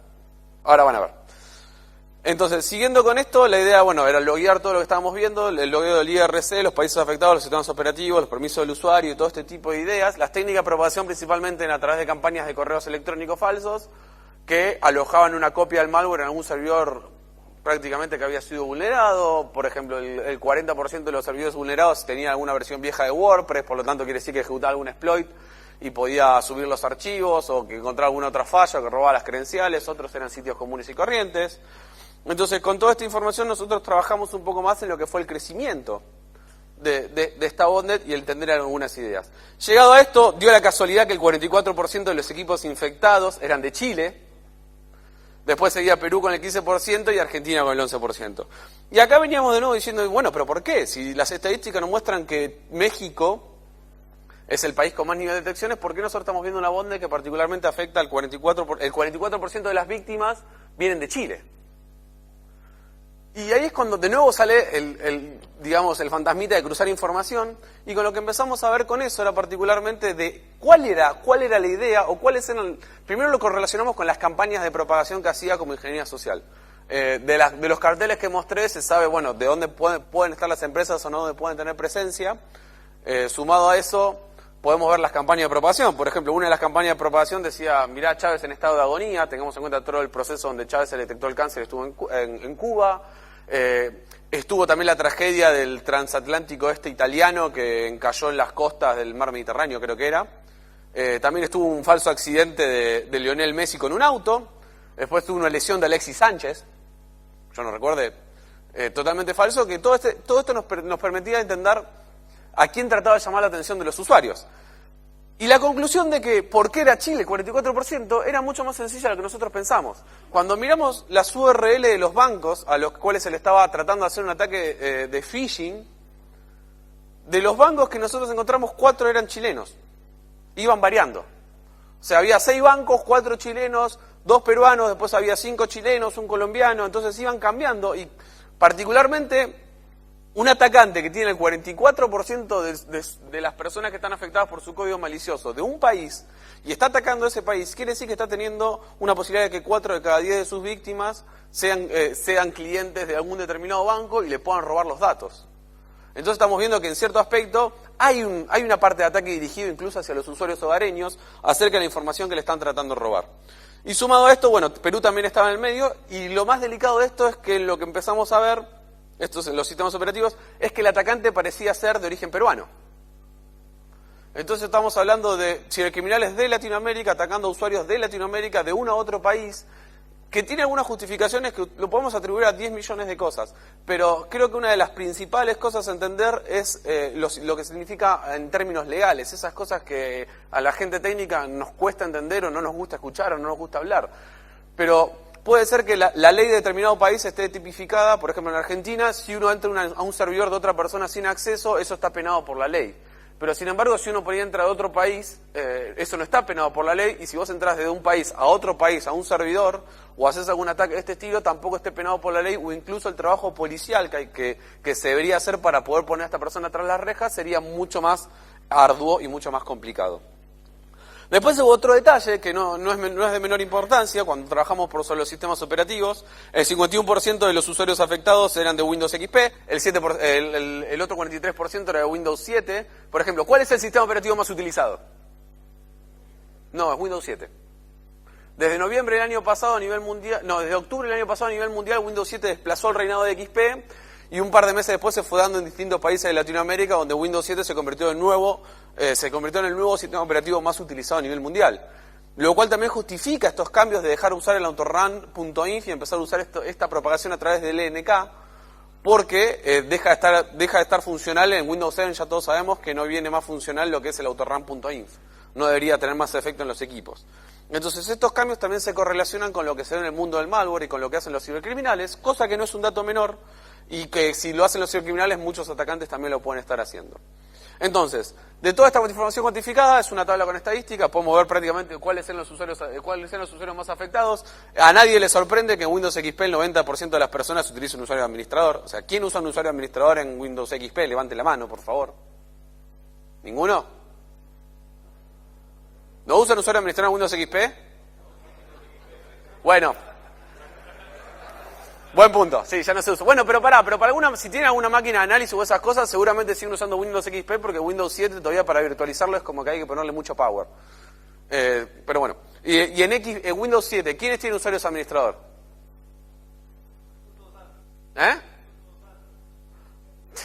ahora van a ver. Entonces, siguiendo con esto, la idea, bueno, era loguear todo lo que estábamos viendo, el logueo del IRC, los países afectados, los sistemas operativos, los permisos del usuario y todo este tipo de ideas. Las técnicas de propagación principalmente a través de campañas de correos electrónicos falsos que alojaban una copia del malware en algún servidor prácticamente que había sido vulnerado. Por ejemplo, el 40% de los servidores vulnerados tenían alguna versión vieja de WordPress, por lo tanto quiere decir que ejecutaba algún exploit y podía subir los archivos o que encontraba alguna otra falla que robaba las credenciales, otros eran sitios comunes y corrientes. Entonces, con toda esta información nosotros trabajamos un poco más en lo que fue el crecimiento de esta botnet y el entender algunas ideas. Llegado a esto, dio la casualidad que el 44% de los equipos infectados eran de Chile, después seguía Perú con el 15% y Argentina con el 11%. Y acá veníamos de nuevo diciendo, bueno, ¿pero por qué? Si las estadísticas nos muestran que México es el país con más nivel de detecciones, ¿por qué nosotros estamos viendo una botnet que particularmente afecta al 44%? El 44% de las víctimas vienen de Chile. Y ahí es cuando de nuevo sale el fantasmita de cruzar información, y con lo que empezamos a ver con eso era particularmente de cuál era la idea, o cuáles eran, primero lo correlacionamos con las campañas de propagación que hacía como ingeniería social. De los carteles que mostré se sabe, bueno, de dónde pueden estar las empresas o no, dónde pueden tener presencia. Sumado a eso, podemos ver las campañas de propagación. Por ejemplo, una de las campañas de propagación decía, mirá, Chávez en estado de agonía, tengamos en cuenta todo el proceso donde Chávez se le detectó el cáncer, estuvo en Cuba. Estuvo también la tragedia del transatlántico italiano que encalló en las costas del mar Mediterráneo, creo que era. También estuvo un falso accidente de Lionel Messi con un auto. Después tuvo una lesión de Alexis Sánchez, yo no recuerde, totalmente falso, que todo esto nos permitía entender a quién trataba de llamar la atención de los usuarios. Y la conclusión de que por qué era Chile 44% era mucho más sencilla de lo que nosotros pensamos. Cuando miramos las URL de los bancos a los cuales se le estaba tratando de hacer un ataque de phishing, de los bancos que nosotros encontramos, 4 eran chilenos. Iban variando. O sea, había 6 bancos, 4 chilenos, 2 peruanos, después había 5 chilenos, un colombiano, entonces iban cambiando y particularmente un atacante que tiene el 44% de las personas que están afectadas por su código malicioso de un país y está atacando a ese país, quiere decir que está teniendo una posibilidad de que 4 de cada 10 de sus víctimas sean clientes de algún determinado banco y le puedan robar los datos. Entonces estamos viendo que en cierto aspecto hay una parte de ataque dirigido incluso hacia los usuarios hogareños acerca de la información que le están tratando de robar. Y sumado a esto, bueno, Perú también estaba en el medio, y lo más delicado de esto es que lo que empezamos a ver, estos en los sistemas operativos, es que el atacante parecía ser de origen peruano. Entonces estamos hablando de cibercriminales de Latinoamérica atacando a usuarios de Latinoamérica, de uno a otro país, que tiene algunas justificaciones que lo podemos atribuir a 10 millones de cosas, pero creo que una de las principales cosas a entender es lo que significa en términos legales, esas cosas que a la gente técnica nos cuesta entender o no nos gusta escuchar o no nos gusta hablar. Pero puede ser que la ley de determinado país esté tipificada, por ejemplo en Argentina, si uno entra a un servidor de otra persona sin acceso, eso está penado por la ley. Pero sin embargo, si uno por ahí entra de otro país, eso no está penado por la ley, y si vos entras de un país, a un servidor, o haces algún ataque de este estilo, tampoco esté penado por la ley, o incluso el trabajo policial que se debería hacer para poder poner a esta persona tras las rejas sería mucho más arduo y mucho más complicado. Después hubo otro detalle que no es de menor importancia. Cuando trabajamos sobre los sistemas operativos, el 51% de los usuarios afectados eran de Windows XP, el otro 43% era de Windows 7. Por ejemplo, ¿cuál es el sistema operativo más utilizado? No, es Windows 7. Desde noviembre del año pasado a nivel mundial, desde octubre del año pasado a nivel mundial, Windows 7 desplazó el reinado de XP, y un par de meses después se fue dando en distintos países de Latinoamérica, donde Windows 7 se convirtió en el nuevo sistema operativo más utilizado a nivel mundial. Lo cual también justifica estos cambios de dejar de usar el autorun.inf y empezar a usar esta propagación a través del LNK, porque deja de estar funcional en Windows 7. Ya todos sabemos que no viene más funcional lo que es el autorun.inf. No debería tener más efecto en los equipos. Entonces estos cambios también se correlacionan con lo que se ve en el mundo del malware y con lo que hacen los cibercriminales, cosa que no es un dato menor, y que si lo hacen los cibercriminales, muchos atacantes también lo pueden estar haciendo. Entonces, de toda esta información cuantificada, es una tabla con estadística, podemos ver prácticamente cuáles son los usuarios más afectados. A nadie le sorprende que en Windows XP el 90% de las personas utilicen un usuario administrador. O sea, ¿quién usa un usuario administrador en Windows XP? Levante la mano, por favor. ¿Ninguno? ¿No usan usuario administrador en Windows XP? Bueno. Buen punto, sí, ya no se usa. Bueno, pero para si tienen alguna máquina de análisis o esas cosas, seguramente siguen usando Windows XP, porque Windows 7 todavía para virtualizarlo es como que hay que ponerle mucho power. Pero bueno, y en Windows 7, ¿quiénes tienen usuarios administrador?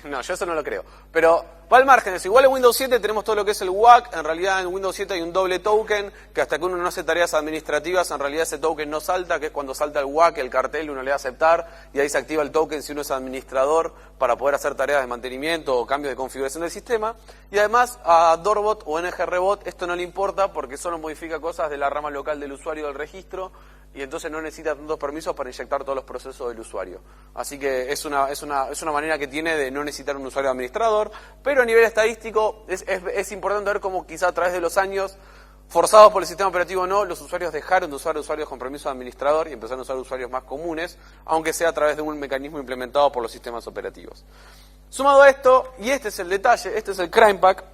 No, yo eso no lo creo. Pero va al margen de eso. Igual en Windows 7 tenemos todo lo que es el WAC. En realidad en Windows 7 hay un doble token, que hasta que uno no hace tareas administrativas, en realidad ese token no salta, que es cuando salta el WAC, el cartel, uno le da a aceptar, y ahí se activa el token si uno es administrador para poder hacer tareas de mantenimiento o cambio de configuración del sistema. Y además a Doorbot o NGRBot esto no le importa, porque solo modifica cosas de la rama local del usuario del registro, y entonces no necesita tantos permisos para inyectar todos los procesos del usuario. Así que es una manera que tiene de no necesitar un usuario administrador, pero a nivel estadístico es importante ver cómo quizá a través de los años, forzados por el sistema operativo o no, los usuarios dejaron de usar usuarios con permiso de administrador y empezaron a usar usuarios más comunes, aunque sea a través de un mecanismo implementado por los sistemas operativos. Sumado a esto, y este es el detalle, este es el CrimePack,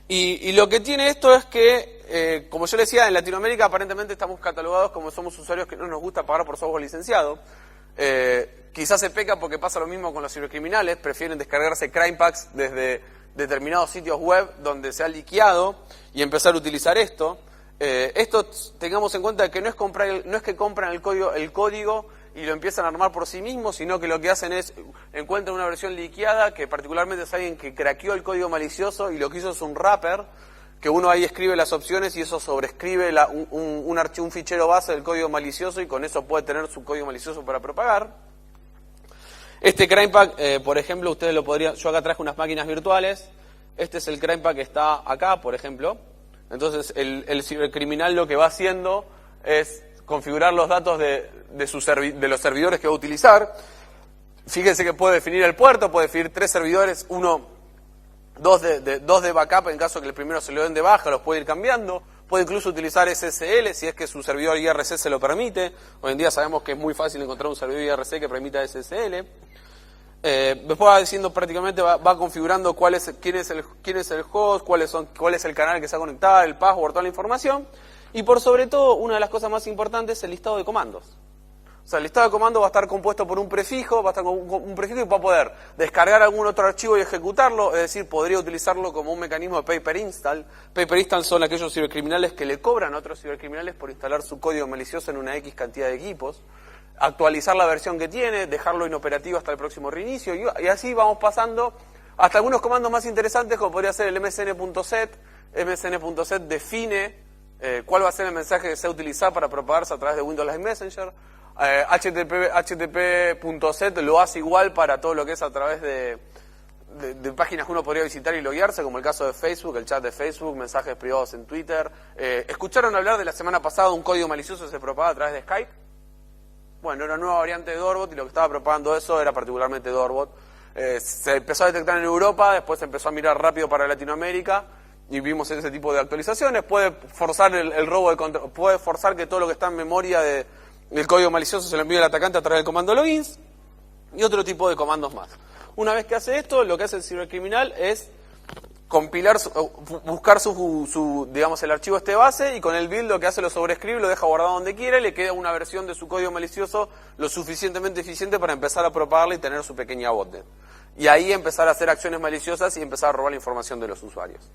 y lo que tiene esto es que, como yo le decía, en Latinoamérica aparentemente estamos catalogados como somos usuarios que no nos gusta pagar por software licenciado. Quizás se peca porque pasa lo mismo con los cibercriminales, prefieren descargarse CrimePacks desde determinados sitios web donde se ha liqueado y empezar a utilizar esto. Esto tengamos en cuenta que no es que compran el código y lo empiezan a armar por sí mismos, sino que lo que hacen es encuentran una versión liqueada, que particularmente es alguien que craqueó el código malicioso y lo que hizo es un wrapper, que uno ahí escribe las opciones y eso sobrescribe un fichero base del código malicioso, y con eso puede tener su código malicioso para propagar. Este CrimePack, por ejemplo, ustedes lo podrían... Yo acá traje unas máquinas virtuales. Este es el CrimePack que está acá, por ejemplo. Entonces, el cibercriminal lo que va haciendo es configurar los datos de los servidores que va a utilizar. Fíjense que puede definir el puerto, puede definir 3 servidores, dos de backup en caso que el primero se lo den de baja, los puede ir cambiando. Puede incluso utilizar SSL si es que su servidor IRC se lo permite. Hoy en día sabemos que es muy fácil encontrar un servidor IRC que permita SSL. Después va diciendo prácticamente, va configurando quién es el host, cuál es el canal que se va a conectar, el password, toda la información. Y por sobre todo, una de las cosas más importantes es el listado de comandos. O sea, el listado de comandos va a estar compuesto por un prefijo, va a estar con un prefijo y va a poder descargar algún otro archivo y ejecutarlo, es decir, podría utilizarlo como un mecanismo de paper install. Paper install son aquellos cibercriminales que le cobran a otros cibercriminales por instalar su código malicioso en una X cantidad de equipos, actualizar la versión que tiene, dejarlo inoperativo hasta el próximo reinicio, y así vamos pasando hasta algunos comandos más interesantes, como podría ser el msn.set. msn.set define cuál va a ser el mensaje que se va a utilizar para propagarse a través de Windows Live Messenger. http.set lo hace igual para todo lo que es a través de páginas que uno podría visitar y loguearse, como el caso de Facebook, el chat de Facebook, mensajes privados en Twitter. ¿Escucharon hablar de la semana pasada un código malicioso que se propaga a través de Skype? Bueno, era una nueva variante de Dorbot y lo que estaba propagando eso era particularmente Dorbot. Se empezó a detectar en Europa, después se empezó a mirar rápido para Latinoamérica y vimos ese tipo de actualizaciones. Puede forzar el robo de control, puede forzar que todo lo que está en memoria del código malicioso se lo envíe al atacante a través del comando logins y otro tipo de comandos más. Una vez que hace esto, lo que hace el cibercriminal es compilar, buscar digamos, el archivo base, y con el build lo que hace lo sobrescribe, lo deja guardado donde quiera y le queda una versión de su código malicioso lo suficientemente eficiente para empezar a propagarla y tener su pequeña botnet. Y ahí empezar a hacer acciones maliciosas y empezar a robar la información de los usuarios.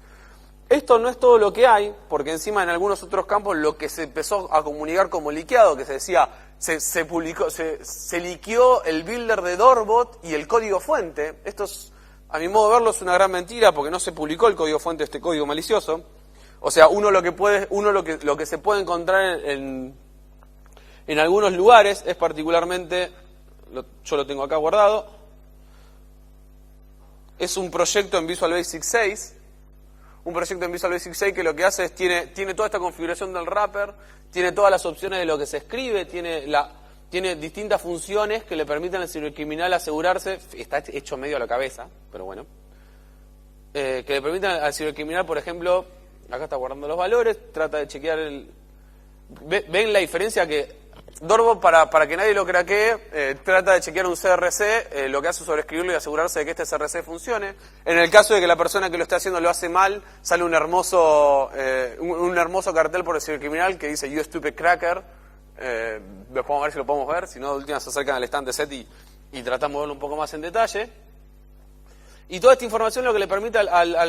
Esto no es todo lo que hay, porque encima en algunos otros campos lo que se empezó a comunicar como liqueado, que se decía, se publicó, se liqueó el builder de Dorbot y el código fuente. Esto es, a mi modo de verlo, es una gran mentira, porque no se publicó el código fuente de este código malicioso. O sea, lo que se puede encontrar en algunos lugares es particularmente, yo lo tengo acá guardado, es un proyecto en Visual Basic 6. Un proyecto en Visual Basic 6 que lo que hace es, tiene toda esta configuración del wrapper, tiene todas las opciones de lo que se escribe, tiene distintas funciones que le permiten al cibercriminal asegurarse, está hecho medio a la cabeza, pero bueno, que le permiten al cibercriminal, por ejemplo, acá está guardando los valores, trata de chequear ¿ven la diferencia? Que Dorbot, para que nadie lo craquee, trata de chequear un CRC, lo que hace es sobreescribirlo y asegurarse de que este CRC funcione. En el caso de que la persona que lo esté haciendo lo hace mal, sale un hermoso cartel por el cibercriminal que dice "You stupid cracker". Después vamos a ver si lo podemos ver, si no, de última se acercan al stand de set y tratamos de verlo un poco más en detalle. Y toda esta información lo que le permite a la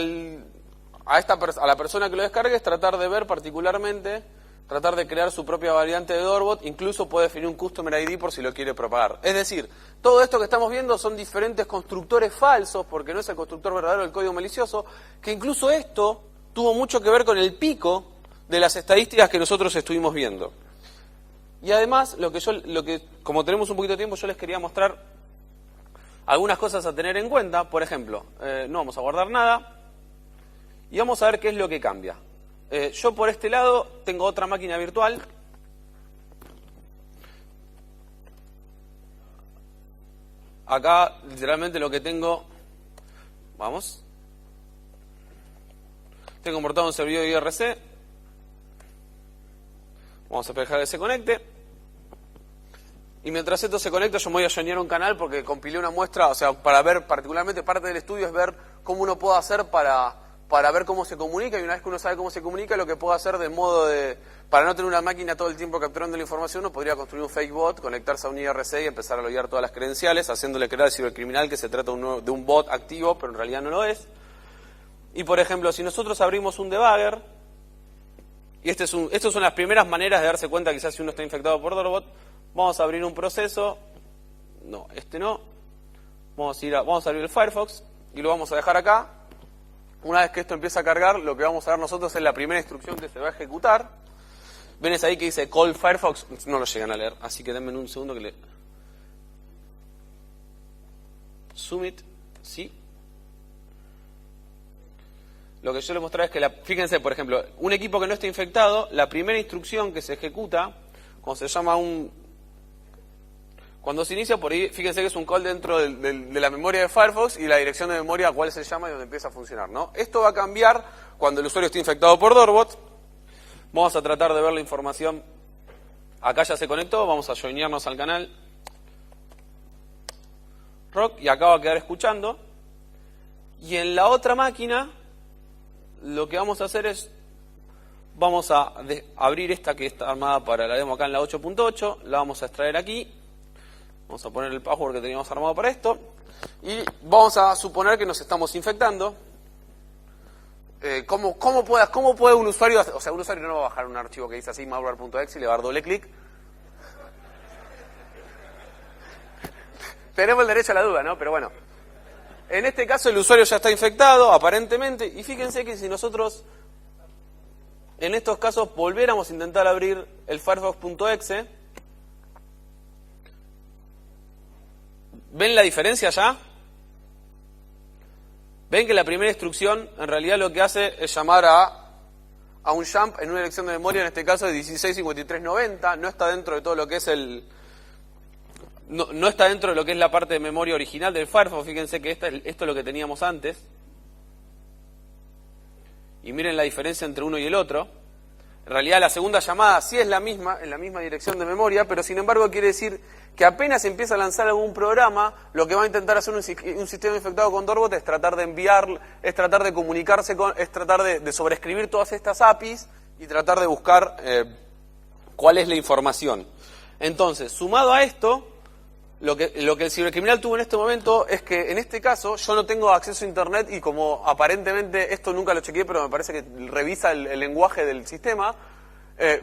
persona que lo descargue es tratar de ver particularmente, tratar de crear su propia variante de Dorbot, incluso puede definir un Customer ID por si lo quiere propagar. Es decir, todo esto que estamos viendo son diferentes constructores falsos, porque no es el constructor verdadero del código malicioso, que incluso esto tuvo mucho que ver con el pico de las estadísticas que nosotros estuvimos viendo. Y además, como tenemos un poquito de tiempo, yo les quería mostrar algunas cosas a tener en cuenta. Por ejemplo, no vamos a guardar nada y vamos a ver qué es lo que cambia. Yo por este lado tengo otra máquina virtual. Acá literalmente lo que tengo, tengo importado un servidor IRC. Vamos a dejar que se conecte. Y mientras esto se conecta, yo me voy a joinear un canal porque compilé una muestra, o sea, para ver particularmente parte del estudio es ver cómo uno puede hacer para ver cómo se comunica, y una vez que uno sabe cómo se comunica, lo que puede hacer para no tener una máquina todo el tiempo capturando la información, uno podría construir un fake bot, conectarse a un IRC y empezar a loguear todas las credenciales, haciéndole creer al cibercriminal que se trata de un bot activo, pero en realidad no lo es. Y por ejemplo, si nosotros abrimos un debugger, y estas son las primeras maneras de darse cuenta quizás si uno está infectado por Dorbot, vamos a abrir un proceso, no, no, vamos a abrir el Firefox y lo vamos a dejar acá. Una vez que esto empieza a cargar, lo que vamos a ver nosotros es la primera instrucción que se va a ejecutar. ¿Ven ahí que dice call Firefox? No lo llegan a leer, así que denme un segundo que le... Submit, sí. Lo que yo les mostraré es que, fíjense, por ejemplo, un equipo que no esté infectado, la primera instrucción que se ejecuta, cuando se llama cuando se inicia por ahí, fíjense que es un call dentro de la memoria de Firefox y la dirección de memoria a cuál se llama y donde empieza a funcionar, ¿no? Esto va a cambiar cuando el usuario esté infectado por Dorbot. Vamos a tratar de ver la información. Acá ya se conectó, vamos a joinearnos al canal Rock y acá va a quedar escuchando. Y en la otra máquina, lo que vamos a hacer es, vamos a abrir esta que está armada para la demo acá en la 8.8, la vamos a extraer aquí, vamos a poner el password que teníamos armado para esto, y vamos a suponer que nos estamos infectando. ¿Cómo puede un usuario, o sea, un usuario no va a bajar un archivo que dice así, malware.exe, y le va a dar doble clic? Tenemos el derecho a la duda, ¿no? Pero bueno, en este caso el usuario ya está infectado, aparentemente, y fíjense que si nosotros, en estos casos, volviéramos a intentar abrir el Firefox.exe, ¿ven la diferencia ya? Ven que la primera instrucción en realidad lo que hace es llamar a un jump en una dirección de memoria, en este caso de 165390, no está dentro de todo lo que es no está dentro de lo que es la parte de memoria original del Firefox. Fíjense que esto es lo que teníamos antes. Y miren la diferencia entre uno y el otro. En realidad la segunda llamada sí es la misma, en la misma dirección de memoria, pero sin embargo quiere decir que apenas empieza a lanzar algún programa, lo que va a intentar hacer un sistema infectado con Torbot es tratar de enviar, es tratar de comunicarse es tratar de sobreescribir todas estas APIs y tratar de buscar cuál es la información. Entonces, sumado a esto, lo que el cibercriminal tuvo en este momento es que en este caso yo no tengo acceso a internet y como aparentemente esto nunca lo chequeé, pero me parece que revisa el lenguaje del sistema.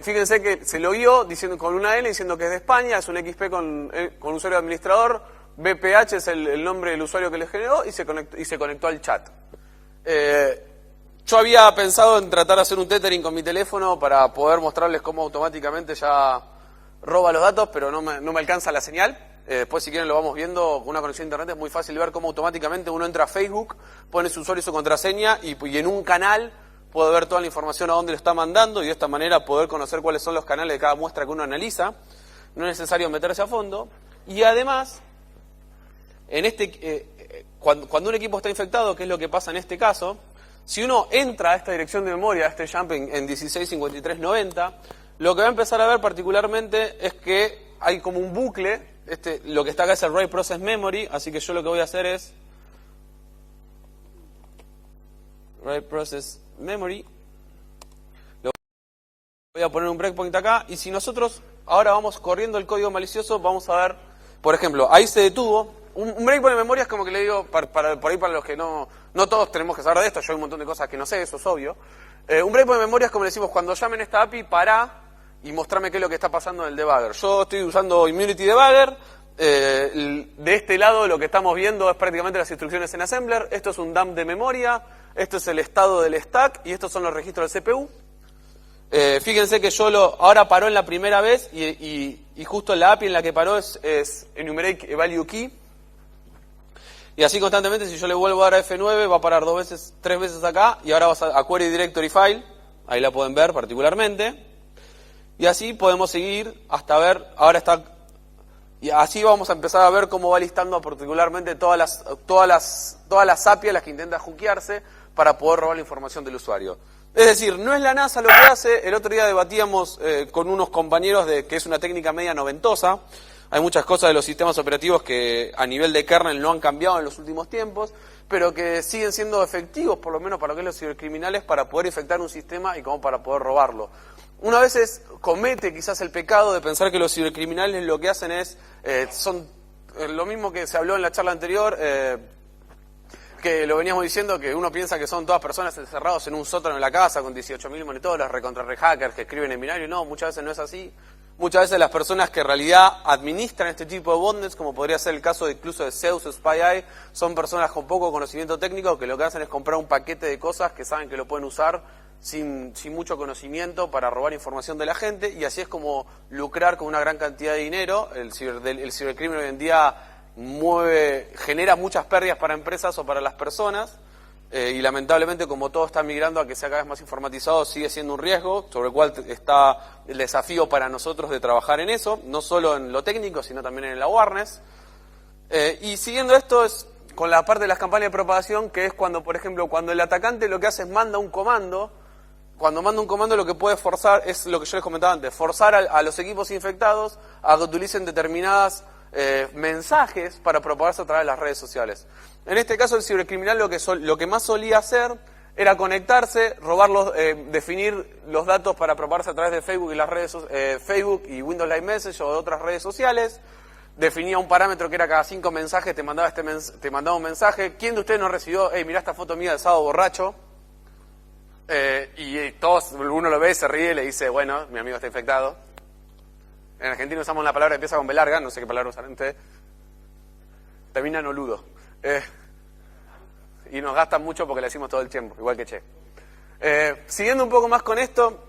Fíjense que se logueó diciendo con una L diciendo que es de España, es un XP con usuario administrador, BPH es el nombre del usuario que le generó y se conectó al chat. Yo había pensado en tratar de hacer un tethering con mi teléfono para poder mostrarles cómo automáticamente ya roba los datos, pero no me alcanza la señal. Después si quieren lo vamos viendo, con una conexión a internet es muy fácil ver cómo automáticamente uno entra a Facebook, pone su usuario y su contraseña y en un canal puede ver toda la información a dónde lo está mandando y de esta manera poder conocer cuáles son los canales de cada muestra que uno analiza. No es necesario meterse a fondo. Y además, cuando un equipo está infectado, que es lo que pasa en este caso, si uno entra a esta dirección de memoria, a este jump en 165390, lo que va a empezar a ver particularmente es que hay como un bucle. Lo que está acá es el Write Process Memory, así que yo lo que voy a hacer es Write Process Memory. Voy a poner un breakpoint acá, y si nosotros ahora vamos corriendo el código malicioso, vamos a ver, por ejemplo, ahí se detuvo. Un breakpoint de memoria es como que le digo, por ahí para los que no todos tenemos que saber de esto, yo hay un montón de cosas que no sé, eso es obvio. Un breakpoint de memoria es como le decimos, cuando llamen esta API, pará y mostrame qué es lo que está pasando en el debugger. Yo estoy usando Immunity Debugger, de este lado lo que estamos viendo es prácticamente las instrucciones en Assembler, esto es un dump de memoria, esto es el estado del stack y estos son los registros del CPU. Fíjense que ahora paró en la primera vez y justo la API en la que paró es Enumerate Value Key. Y así constantemente, si yo le vuelvo a dar a F9, va a parar 3 veces acá, y ahora vas a Query Directory File, ahí la pueden ver particularmente. Y así podemos seguir hasta ver, y así vamos a empezar a ver cómo va listando particularmente todas las APIs a las que intenta hackearse para poder robar la información del usuario. Es decir, no es la NASA lo que hace. El otro día debatíamos con unos compañeros de que es una técnica media noventosa. Hay muchas cosas de los sistemas operativos que a nivel de kernel no han cambiado en los últimos tiempos, pero que siguen siendo efectivos, por lo menos para lo que es los cibercriminales, para poder infectar un sistema y como para poder robarlo. Una vez comete quizás el pecado de pensar que los cibercriminales lo que hacen son lo mismo que se habló en la charla anterior, que lo veníamos diciendo, que uno piensa que son todas personas encerrados en un sótano en la casa con 18.000 monitores, hackers que escriben en binario. No, muchas veces no es así. Muchas veces las personas que en realidad administran este tipo de botnets, como podría ser el caso incluso de Zeus o SpyEye, son personas con poco conocimiento técnico que lo que hacen es comprar un paquete de cosas que saben que lo pueden usar sin mucho conocimiento para robar información de la gente, y así es como lucrar con una gran cantidad de dinero. El cibercrimen hoy en día genera muchas pérdidas para empresas o para las personas, y lamentablemente, como todo está migrando a que sea cada vez más informatizado, sigue siendo un riesgo, sobre el cual está el desafío para nosotros de trabajar en eso, no solo en lo técnico, sino también en el awareness. Y siguiendo esto es con la parte de las campañas de propagación, que es cuando, por ejemplo, cuando el atacante lo que hace es manda un comando. Cuando manda un comando, lo que puede forzar es lo que yo les comentaba antes, forzar a los equipos infectados a que utilicen determinadas mensajes para propagarse a través de las redes sociales. En este caso, el cibercriminal lo que más solía hacer era conectarse, definir los datos para propagarse a través de Facebook y las redes Facebook y Windows Live Message o de otras redes sociales. Definía un parámetro que era cada 5 mensajes te mandaba un mensaje. ¿Quién de ustedes no recibió? Mirá esta foto mía del sábado borracho. Y todos, uno lo ve, se ríe y le dice, bueno, mi amigo está infectado. En Argentina usamos una palabra que empieza con B larga, no sé qué palabra usar ustedes. Termina en oludo. Y nos gastan mucho porque le decimos todo el tiempo, igual que che. Siguiendo un poco más con esto,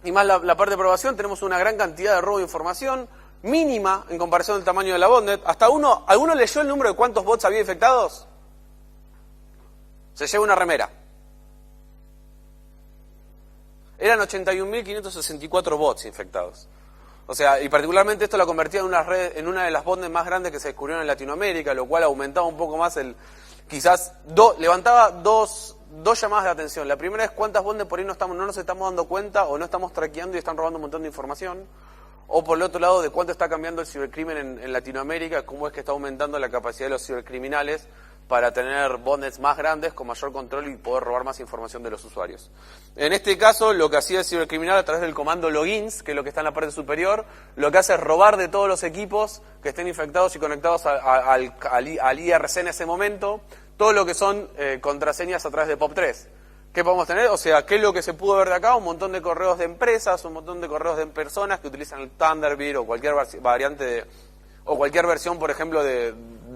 y más la parte de aprobación, tenemos una gran cantidad de robo de información, mínima en comparación del tamaño de la botnet. ¿Alguno leyó el número de cuántos bots había infectados? Se lleva una remera. Eran 81.564 bots infectados. O sea, y particularmente esto lo convertía en una de las botnets más grandes que se descubrieron en Latinoamérica, lo cual aumentaba un poco más levantaba dos llamadas de atención. La primera es cuántas botnets por ahí no nos estamos dando cuenta o no estamos traqueando y están robando un montón de información. O por el otro lado, de cuánto está cambiando el cibercrimen en Latinoamérica, cómo es que está aumentando la capacidad de los cibercriminales para tener botnets más grandes, con mayor control y poder robar más información de los usuarios. En este caso, lo que hacía el cibercriminal a través del comando logins, que es lo que está en la parte superior, lo que hace es robar de todos los equipos que estén infectados y conectados al IRC en ese momento, todo lo que son contraseñas a través de POP3. ¿Qué podemos tener? O sea, ¿qué es lo que se pudo ver de acá? Un montón de correos de empresas, un montón de correos de personas que utilizan el Thunderbird o cualquier variante o cualquier versión, por ejemplo, de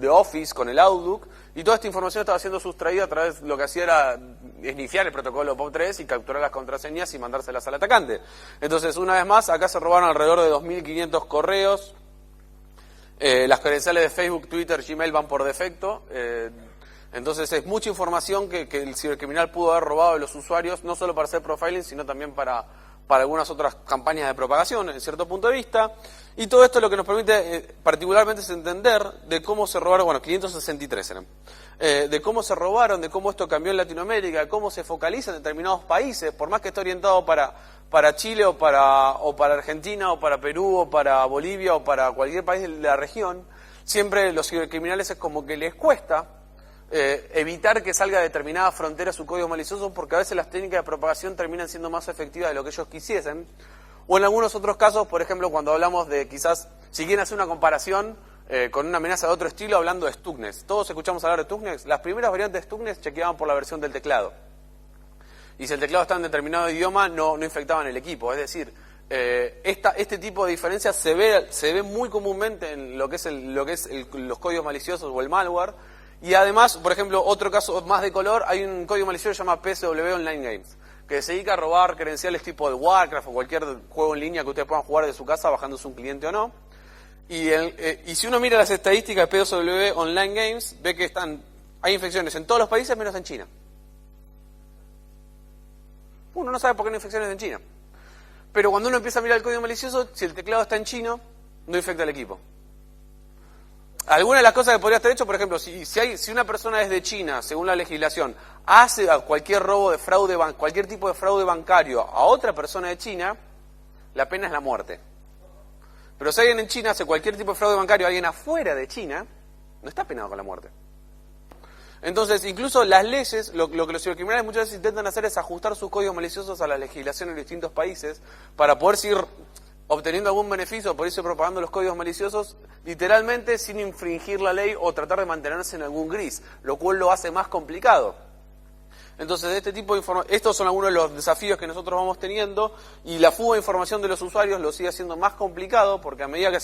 Office con el Outlook, y toda esta información estaba siendo sustraída a través, lo que hacía era iniciar el protocolo POP3 y capturar las contraseñas y mandárselas al atacante. Entonces, una vez más, acá se robaron alrededor de 2.500 correos. Las credenciales de Facebook, Twitter, Gmail van por defecto. Entonces es mucha información que el cibercriminal pudo haber robado de los usuarios, no solo para hacer profiling, sino también para algunas otras campañas de propagación, en cierto punto de vista. Y todo esto lo que nos permite particularmente es entender de cómo se robaron, 563 eran, de cómo se robaron, de cómo esto cambió en Latinoamérica, de cómo se focaliza en determinados países, por más que esté orientado para Chile o para Argentina o para Perú o para Bolivia o para cualquier país de la región, siempre los cibercriminales es como que les cuesta evitar que salga de determinada frontera su código malicioso, porque a veces las técnicas de propagación terminan siendo más efectivas de lo que ellos quisiesen. O en algunos otros casos, por ejemplo, cuando hablamos de quizás, si quieren hacer una comparación con una amenaza de otro estilo, hablando de Stuxnet. Todos escuchamos hablar de Stuxnet. Las primeras variantes de Stuxnet chequeaban por la versión del teclado. Y si el teclado está en determinado idioma, no infectaban el equipo. Es decir, este tipo de diferencias se ve muy comúnmente en lo que es los códigos maliciosos o el malware. Y además, por ejemplo, otro caso más de color, hay un código malicioso que se llama PSW Online Games, que se dedica a robar credenciales tipo de Warcraft o cualquier juego en línea que ustedes puedan jugar de su casa bajándose un cliente o no. Y si uno mira las estadísticas de PSW Online Games, ve que hay infecciones en todos los países menos en China. Uno no sabe por qué no hay infecciones en China. Pero cuando uno empieza a mirar el código malicioso, si el teclado está en chino, no infecta el equipo. Algunas de las cosas que podría estar hecho, por ejemplo, si una persona es de China, según la legislación, hace cualquier cualquier tipo de fraude bancario a otra persona de China, la pena es la muerte. Pero si alguien en China hace cualquier tipo de fraude bancario a alguien afuera de China, no está penado con la muerte. Entonces, incluso las leyes, lo que los cibercriminales muchas veces intentan hacer es ajustar sus códigos maliciosos a la legislación en distintos países para poder seguir obteniendo algún beneficio por irse propagando los códigos maliciosos, literalmente sin infringir la ley o tratar de mantenerse en algún gris, lo cual lo hace más complicado. Entonces, estos son algunos de los desafíos que nosotros vamos teniendo, y la fuga de información de los usuarios lo sigue haciendo más complicado, porque a medida que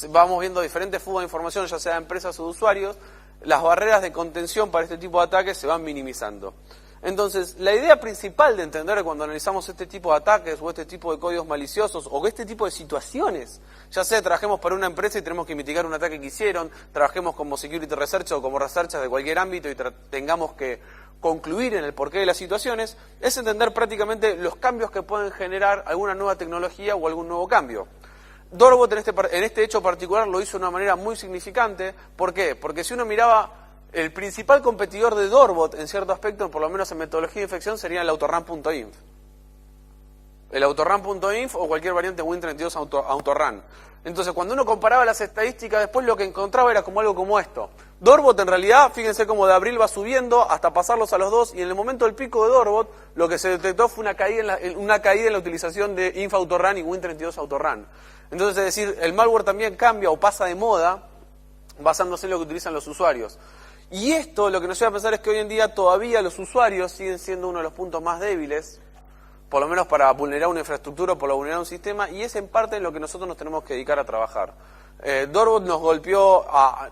vamos viendo diferentes fugas de información, ya sea de empresas o de usuarios, las barreras de contención para este tipo de ataques se van minimizando. Entonces, la idea principal de entender cuando analizamos este tipo de ataques o este tipo de códigos maliciosos o este tipo de situaciones, ya sea trabajemos para una empresa y tenemos que mitigar un ataque que hicieron, trabajemos como security research o como researchers de cualquier ámbito y tengamos que concluir en el porqué de las situaciones, es entender prácticamente los cambios que pueden generar alguna nueva tecnología o algún nuevo cambio. Dorbot en este hecho particular lo hizo de una manera muy significante. ¿Por qué? Porque si uno miraba, el principal competidor de Dorbot, en cierto aspecto, por lo menos en metodología de infección, sería el autorun.inf. el autorun.inf o cualquier variante Win32 autorun. Entonces, cuando uno comparaba las estadísticas, después lo que encontraba era como algo como esto. Dorbot, en realidad, fíjense cómo de abril va subiendo hasta pasarlos a los 2, y en el momento del pico de Dorbot, lo que se detectó fue una caída en la utilización de Inf Autorun y Win32 Autorun. Entonces, es decir, el malware también cambia o pasa de moda basándose en lo que utilizan los usuarios. Y esto lo que nos lleva a pensar es que hoy en día todavía los usuarios siguen siendo uno de los puntos más débiles, por lo menos para vulnerar una infraestructura o para vulnerar un sistema, y es en parte en lo que nosotros nos tenemos que dedicar a trabajar. Dorbot nos golpeó a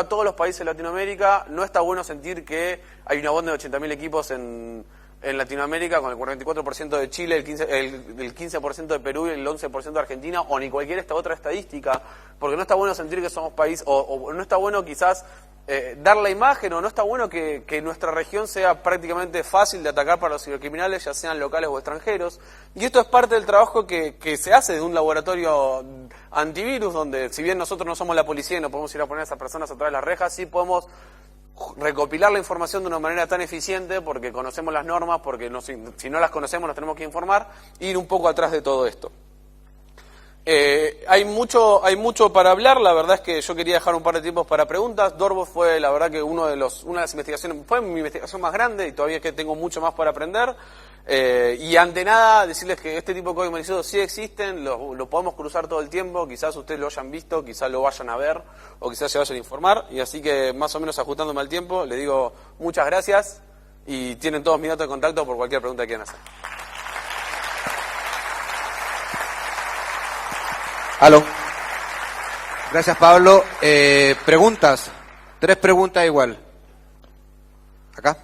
todos los países de Latinoamérica. No está bueno sentir que hay una banda de 80.000 equipos en Latinoamérica, con el 44% de Chile, el 15% de Perú y el 11% de Argentina, o ni cualquier esta otra estadística, porque no está bueno sentir que somos país, o no está bueno quizás dar la imagen, o no está bueno que nuestra región sea prácticamente fácil de atacar para los cibercriminales, ya sean locales o extranjeros. Y esto es parte del trabajo que se hace de un laboratorio antivirus, donde si bien nosotros no somos la policía y no podemos ir a poner a esas personas atrás de las rejas, sí podemos recopilar la información de una manera tan eficiente porque conocemos las normas, porque si no las conocemos nos tenemos que informar, e ir un poco atrás de todo esto. Hay mucho para hablar. La verdad es que yo quería dejar un par de tiempos para preguntas. Dorbot fue, la verdad, que una de las investigaciones, fue mi investigación más grande, y todavía es que tengo mucho más para aprender. Y ante nada, decirles que este tipo de código malicioso sí existen, lo podemos cruzar todo el tiempo, quizás ustedes lo hayan visto, quizás lo vayan a ver, o quizás se vayan a informar, y así que más o menos ajustándome al tiempo, les digo muchas gracias, y tienen todos mis datos de contacto por cualquier pregunta que quieran hacer. Aló. Gracias, Pablo. Preguntas. 3 preguntas igual. Acá.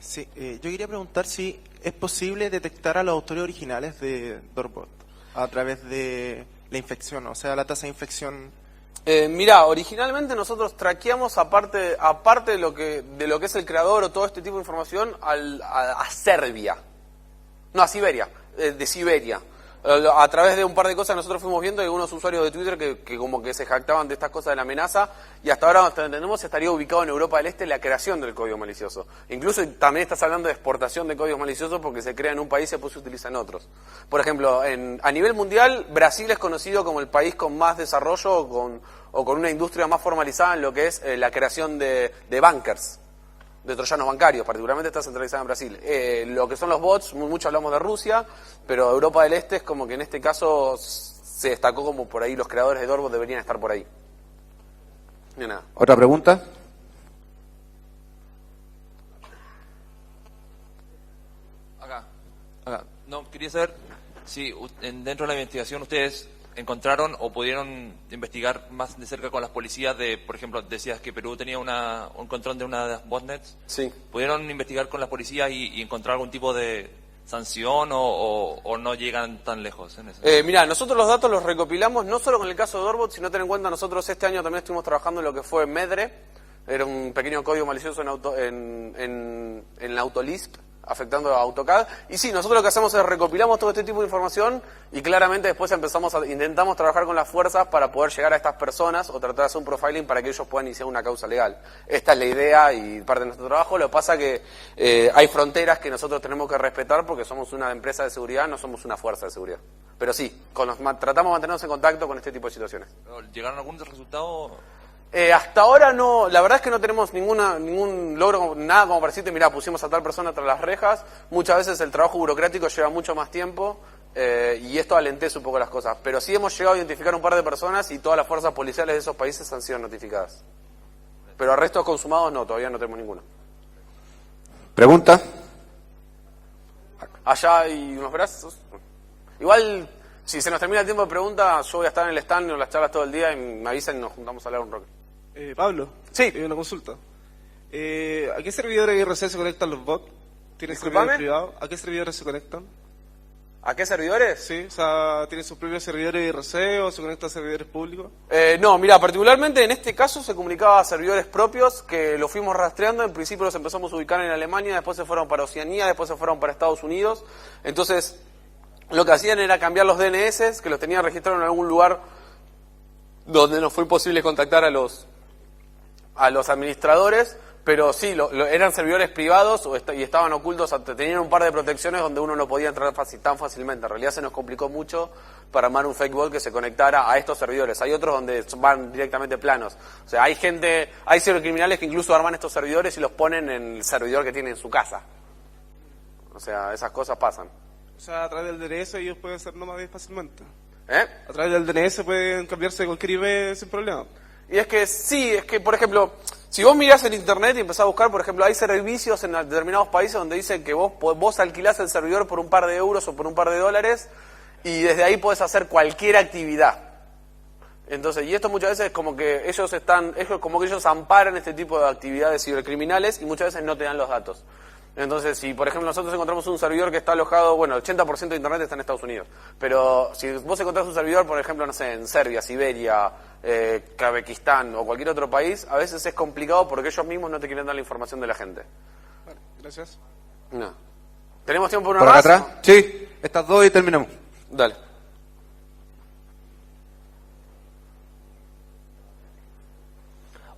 Sí, yo quería preguntar si es posible detectar a los autores originales de Dorbot a través de la infección, o sea, la tasa de infección. Mirá, originalmente nosotros traqueamos aparte de lo que es el creador o todo este tipo de información a Serbia, no, a Siberia, de Siberia. A través de un par de cosas nosotros fuimos viendo algunos usuarios de Twitter que como que se jactaban de estas cosas de la amenaza, y hasta ahora, hasta entendemos, estaría ubicado en Europa del Este la creación del código malicioso. Incluso también estás hablando de exportación de códigos maliciosos porque se crea en un país y después se utiliza en otros. Por ejemplo, a nivel mundial, Brasil es conocido como el país con más desarrollo o con una industria más formalizada en lo que es la creación de bunkers, de troyanos bancarios, particularmente está centralizada en Brasil. Lo que son los bots, mucho hablamos de Rusia, pero Europa del Este es como que en este caso se destacó como por ahí los creadores de Dorbot deberían estar por ahí. Ni nada. ¿Otra pregunta? Acá. No, quería saber si dentro de la investigación ustedes encontraron o pudieron investigar más de cerca con las policías de, por ejemplo, decías que Perú tenía un control de una de las botnets. Sí. ¿Pudieron investigar con las policías y encontrar algún tipo de sanción o no llegan tan lejos en eso? Mirá, nosotros los datos los recopilamos no solo con el caso de Dorbot, sino ten en cuenta nosotros este año también estuvimos trabajando en lo que fue Medre. Era un pequeño código malicioso en la Autolisp, afectando a AutoCAD. Y sí, nosotros lo que hacemos es recopilamos todo este tipo de información y claramente después intentamos trabajar con las fuerzas para poder llegar a estas personas o tratar de hacer un profiling para que ellos puedan iniciar una causa legal. Esta es la idea y parte de nuestro trabajo. Lo que pasa que hay fronteras que nosotros tenemos que respetar porque somos una empresa de seguridad, no somos una fuerza de seguridad. Pero sí, tratamos de mantenernos en contacto con este tipo de situaciones. ¿Llegaron a algún resultado? Hasta ahora no, la verdad es que no tenemos ningún logro, nada como para decirte, mirá, pusimos a tal persona tras las rejas. Muchas veces el trabajo burocrático lleva mucho más tiempo y esto alentece un poco las cosas. Pero sí hemos llegado a identificar un par de personas y todas las fuerzas policiales de esos países han sido notificadas. Pero a restos consumados no, todavía no tenemos ninguno. ¿Pregunta? Allá hay unos brazos. Igual, si se nos termina el tiempo de preguntas, yo voy a estar en el stand o en las charlas todo el día y me avisan y nos juntamos a hablar un rato. Pablo, sí. Una consulta. ¿A qué servidores IRC se conectan los bots? ¿Tienen Disculpame. servidores privados? ¿A qué servidores se conectan? ¿A qué servidores? Sí, o sea, ¿tienen sus propios servidores IRC o se conectan a servidores públicos? No, mira, particularmente en este caso se comunicaba a servidores propios que los fuimos rastreando. En principio los empezamos a ubicar en Alemania, después se fueron para Oceanía, después se fueron para Estados Unidos. Entonces, lo que hacían era cambiar los DNS, que los tenían registrados en algún lugar donde no fue posible contactar a los administradores, Pero sí, eran servidores privados y estaban ocultos, tenían un par de protecciones donde uno no podía entrar tan fácilmente. En realidad se nos complicó mucho para armar un fake bot que se conectara a estos servidores. Hay otros donde van directamente planos. O sea, hay cibercriminales que incluso arman estos servidores y los ponen en el servidor que tienen en su casa. O sea, esas cosas pasan. O sea, a través del DNS ellos pueden ser nómades fácilmente. ¿Eh? A través del DNS pueden cambiarse cualquier IP sin problema. Y es que sí, es que, por ejemplo, si vos mirás en internet y empezás a buscar, por ejemplo, hay servicios en determinados países donde dicen que vos alquilás el servidor por un par de euros o por un par de dólares y desde ahí podés hacer cualquier actividad. Entonces, y esto muchas veces es como que ellos amparan este tipo de actividades cibercriminales y muchas veces no te dan los datos. Entonces, si por ejemplo nosotros encontramos un servidor que está alojado, bueno, el 80% de internet está en Estados Unidos, pero si vos encontrás un servidor, por ejemplo, no sé, en Serbia, Siberia, Kazajistán o cualquier otro país, a veces es complicado porque ellos mismos no te quieren dar la información de la gente. Vale, gracias. No. ¿Tenemos tiempo por ¿Por una acá más? atrás? Sí, estas dos y terminamos. Dale.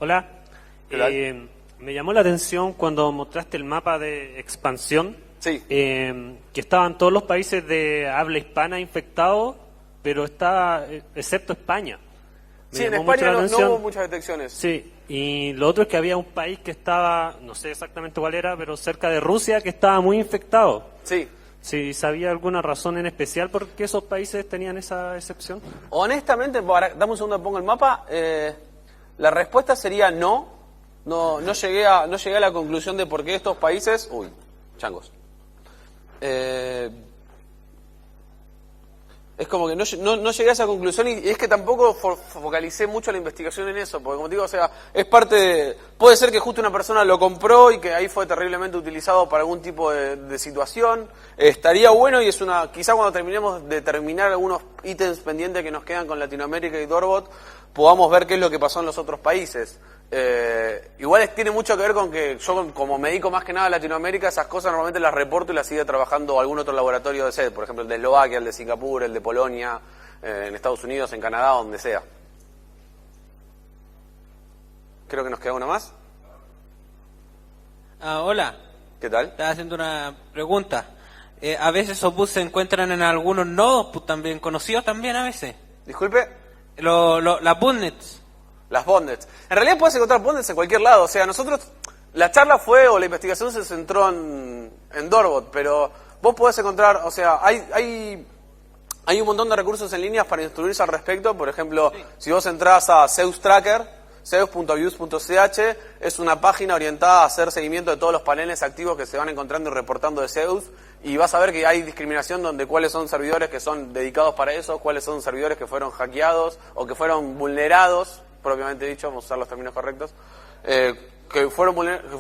Hola. ¿Qué tal? Me llamó la atención cuando mostraste el mapa de expansión, Sí. que estaban todos los países de habla hispana infectados, pero está excepto España. Me Sí, en llamó mucho España la no atención. hubo muchas detecciones. Sí, y lo otro es que había un país que estaba, no sé exactamente cuál era, pero cerca de Rusia, que estaba muy infectado. Sí. Si sabía alguna razón en especial por qué esos países tenían esa excepción. Honestamente, dame un segundo que pongo el mapa. La respuesta sería no. No llegué a la conclusión de por qué estos países... Uy, changos. Es como que no llegué a esa conclusión y es que tampoco focalicé mucho la investigación en eso, porque como te digo, o sea, es parte de... Puede ser que justo una persona lo compró y que ahí fue terriblemente utilizado para algún tipo de situación. Estaría bueno y quizá cuando terminemos de terminar algunos ítems pendientes que nos quedan con Latinoamérica y Dorbot, podamos ver qué es lo que pasó en los otros países. Igual tiene mucho que ver con que yo, como me dedico más que nada a Latinoamérica, esas cosas normalmente las reporto y las sigue trabajando algún otro laboratorio de sed, por ejemplo el de Eslovaquia, el de Singapur, el de Polonia, en Estados Unidos, en Canadá, donde sea. Creo que nos queda una más. Hola, ¿Qué tal? estaba haciendo una pregunta. A veces esos bugs se encuentran en algunos nodos, pues, también conocidos también a veces. Disculpe. Las botnets. Las botnets. En realidad puedes encontrar botnets en cualquier lado. O sea, la charla la investigación se centró en Dorbot, pero vos podés encontrar, o sea, hay un montón de recursos en línea para instruirse al respecto. Por ejemplo, si vos entrás a Zeus Tracker, zeus.views.ch, es una página orientada a hacer seguimiento de todos los paneles activos que se van encontrando y reportando de Zeus, y vas a ver que hay discriminación donde cuáles son servidores que son dedicados para eso, cuáles son servidores que fueron hackeados o que fueron vulnerados, propiamente dicho, vamos a usar los términos correctos, que fueron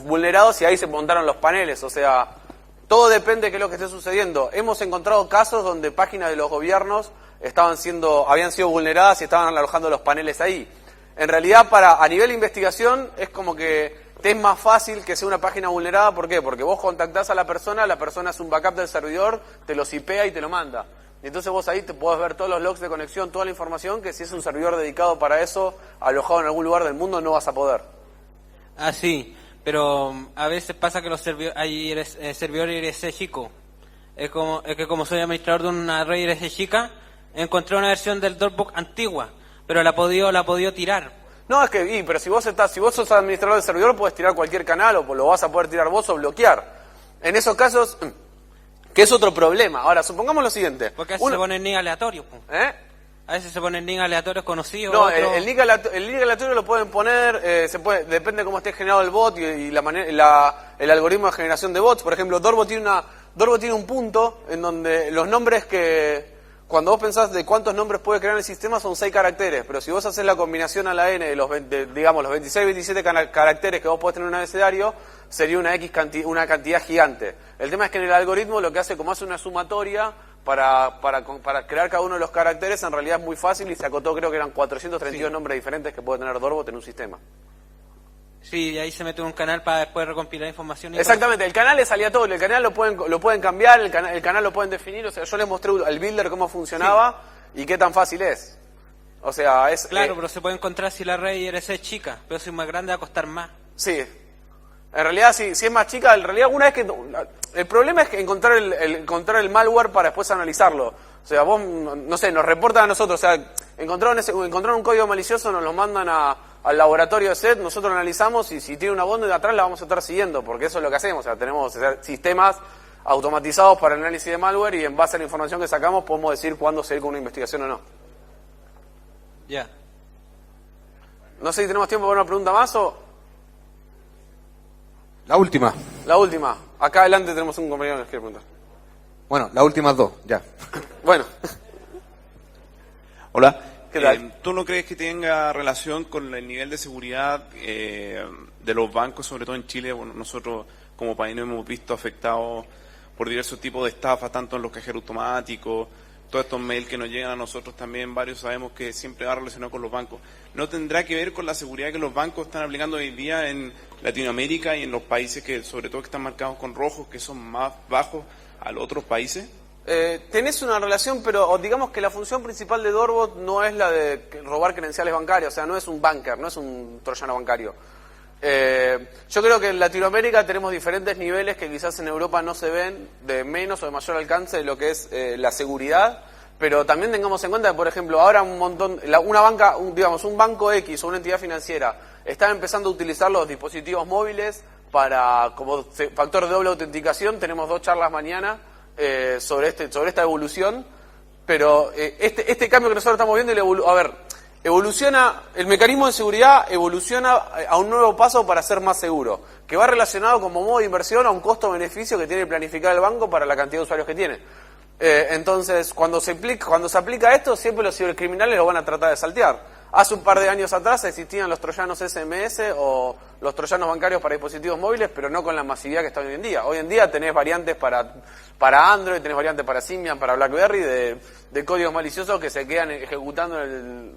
vulnerados y ahí se montaron los paneles. O sea, todo depende de qué es lo que esté sucediendo. Hemos encontrado casos donde páginas de los gobiernos habían sido vulneradas y estaban alojando los paneles ahí. En realidad, a nivel de investigación, es como que te es más fácil que sea una página vulnerada. ¿Por qué? Porque vos contactás a la persona hace un backup del servidor, te los IPea y te lo manda. Y entonces vos ahí te podés ver todos los logs de conexión, toda la información, que si es un servidor dedicado para eso, alojado en algún lugar del mundo, no vas a poder. Ah, sí, pero a veces pasa que hay servidores IRC chico. Es que como soy administrador de una red IRC chica, encontré una versión del Dropbox antigua, pero la he podido tirar. No, es que, pero si vos sos administrador del servidor, podés tirar cualquier canal, o lo vas a poder tirar vos o bloquear. En esos casos, que es otro problema. Ahora, supongamos lo siguiente. Porque a veces se ponen nick aleatorios. A veces se ponen nick aleatorios conocidos. No, el nick aleatorio lo pueden poner, depende de cómo esté generado el bot y el algoritmo de generación de bots. Por ejemplo, Dorbot tiene un punto en donde los nombres cuando vos pensás de cuántos nombres puede crear el sistema, son 6 caracteres, pero si vos haces la combinación a la n de los 26, 27 caracteres que vos podés tener en un abecedario, sería una cantidad gigante. El tema es que en el algoritmo lo que hace, como hace una sumatoria para crear cada uno de los caracteres, en realidad es muy fácil y se acotó, creo que eran 432 nombres diferentes que puede tener Dorbot en un sistema. Sí, y ahí se mete un canal para después recompilar información. Exactamente, el canal es aleatorio, el canal lo pueden cambiar, el canal lo pueden definir. O sea, yo les mostré al builder cómo funcionaba y qué tan fácil es. O sea, Claro, pero se puede encontrar si la red IRC es chica, pero si es más grande va a costar más. Sí. En realidad, si es más chica, en realidad una vez que... El problema es que encontrar el malware para después analizarlo. O sea, vos, no sé, nos reportan a nosotros, o sea, encontraron un código malicioso, nos lo mandan al laboratorio de SET, nosotros lo analizamos y si tiene una bond de atrás la vamos a estar siguiendo, porque eso es lo que hacemos. O sea, tenemos sistemas automatizados para el análisis de malware y en base a la información que sacamos podemos decir cuándo seguir con una investigación o no. Ya. No sé si tenemos tiempo para una pregunta más o... La última. La última. Acá adelante tenemos un compañero que nos quiere preguntar. Bueno, las últimas dos, ya. Bueno. Hola. ¿Qué tal? ¿Tú no crees que tenga relación con el nivel de seguridad de los bancos, sobre todo en Chile? Bueno, nosotros como país nos hemos visto afectados por diversos tipos de estafas, tanto en los cajeros automáticos, todos estos mails que nos llegan a nosotros también, varios sabemos que siempre va relacionado con los bancos. ¿No tendrá que ver con la seguridad que los bancos están aplicando hoy día en Latinoamérica y en los países que sobre todo que están marcados con rojos, que son más bajos a los otros países? Tenés una relación, pero digamos que la función principal de Dorbot no es la de robar credenciales bancarias, o sea, no es un banker, no es un troyano bancario. Yo creo que en Latinoamérica tenemos diferentes niveles que quizás en Europa no se ven, de menos o de mayor alcance de lo que es la seguridad, pero también tengamos en cuenta que, por ejemplo, ahora un banco X o una entidad financiera está empezando a utilizar los dispositivos móviles como factor de doble autenticación. Tenemos 2 charlas mañana sobre esta evolución, pero este cambio que nosotros estamos viendo, evoluciona, el mecanismo de seguridad evoluciona a un nuevo paso para ser más seguro, que va relacionado como modo de inversión a un costo-beneficio que tiene que planificar el banco para la cantidad de usuarios que tiene. Entonces, cuando se aplica esto, siempre los cibercriminales lo van a tratar de saltear. Hace un par de años atrás existían los troyanos SMS o los troyanos bancarios para dispositivos móviles, pero no con la masividad que está hoy en día. Hoy en día tenés variantes para Android, tenés variantes para Symbian, para BlackBerry, de códigos maliciosos que se quedan ejecutando,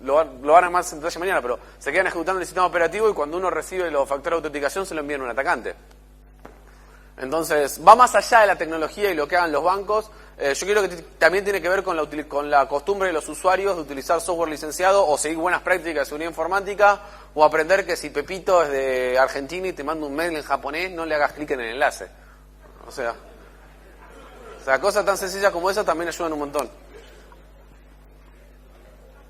lo van a más en detalle mañana, pero se quedan ejecutando el sistema operativo y cuando uno recibe los factores de autenticación se lo envían a un atacante. Entonces, va más allá de la tecnología y lo que hagan los bancos. Yo creo que también tiene que ver con la costumbre de los usuarios de utilizar software licenciado o seguir buenas prácticas de seguridad informática o aprender que si Pepito es de Argentina y te manda un mail en japonés, no le hagas clic en el enlace. O sea, cosas tan sencillas como esas también ayudan un montón.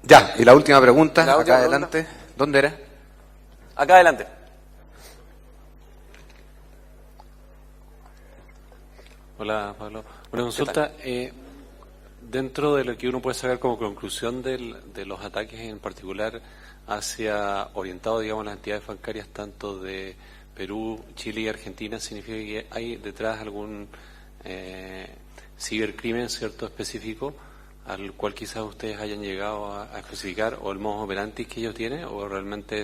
Ya, y la última pregunta, La última acá pregunta. adelante. ¿Dónde era? Acá adelante. Hola, Pablo. Una consulta. Dentro de lo que uno puede sacar como conclusión de los ataques en particular orientado, digamos, a las entidades bancarias tanto de Perú, Chile y Argentina, ¿significa que hay detrás algún cibercrimen, cierto, específico, al cual quizás ustedes hayan llegado a especificar, o el modus operandi que ellos tienen, o realmente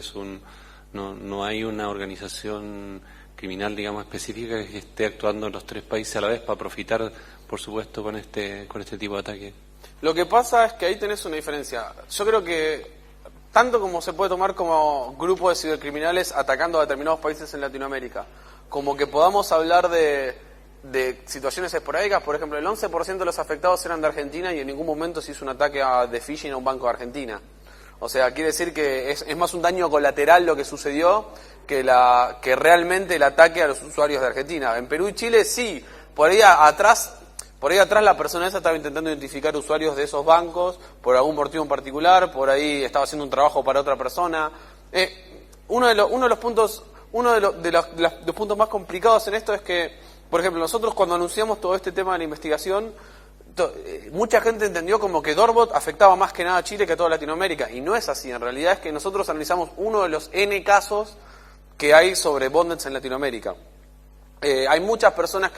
no hay una organización criminal, digamos, específica que esté actuando en los 3 países a la vez para profitar, por supuesto, con este tipo de ataque? Lo que pasa es que ahí tenés una diferencia. Yo creo que tanto como se puede tomar como grupo de cibercriminales atacando a determinados países en Latinoamérica, como que podamos hablar de situaciones esporádicas. Por ejemplo, el 11% de los afectados eran de Argentina y en ningún momento se hizo un ataque de phishing a un banco de Argentina. O sea, quiere decir que es más un daño colateral lo que sucedió que realmente el ataque a los usuarios de Argentina. En Perú y Chile sí, por ahí atrás la persona esa estaba intentando identificar usuarios de esos bancos por algún motivo en particular, por ahí estaba haciendo un trabajo para otra persona. Uno de los puntos más complicados en esto es que, por ejemplo, nosotros cuando anunciamos todo este tema de la investigación, mucha gente entendió como que Dorbot afectaba más que nada a Chile que a toda Latinoamérica, y no es así. En realidad es que nosotros analizamos uno de los N casos que hay sobre botnets en Latinoamérica. Hay muchas personas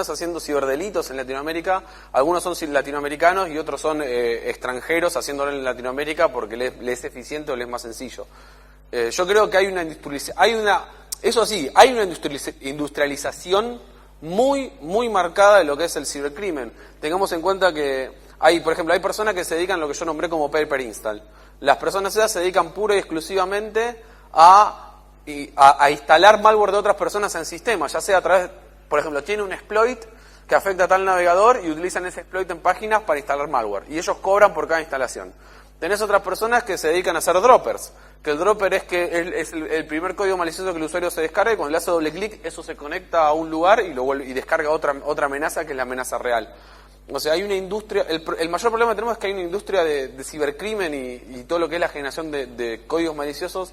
haciendo ciberdelitos en Latinoamérica. Algunos son latinoamericanos y otros son extranjeros haciéndolo en Latinoamérica porque le es eficiente o le es más sencillo. Yo creo que hay una industrialización muy marcada de lo que es el cibercrimen. Tengamos en cuenta que por ejemplo, hay personas que se dedican a lo que yo nombré como paper install. Las personas esas se dedican pura y exclusivamente a instalar malware de otras personas en sistemas, ya sea a través, por ejemplo, tiene un exploit que afecta a tal navegador y utilizan ese exploit en páginas para instalar malware y ellos cobran por cada instalación. Tenés otras personas que se dedican a hacer droppers, que el dropper es el primer código malicioso que el usuario se descarga y cuando le hace doble clic eso se conecta a un lugar y descarga otra amenaza que es la amenaza real. O sea, hay una industria, el mayor problema que tenemos es que hay una industria de cibercrimen y todo lo que es la generación de códigos maliciosos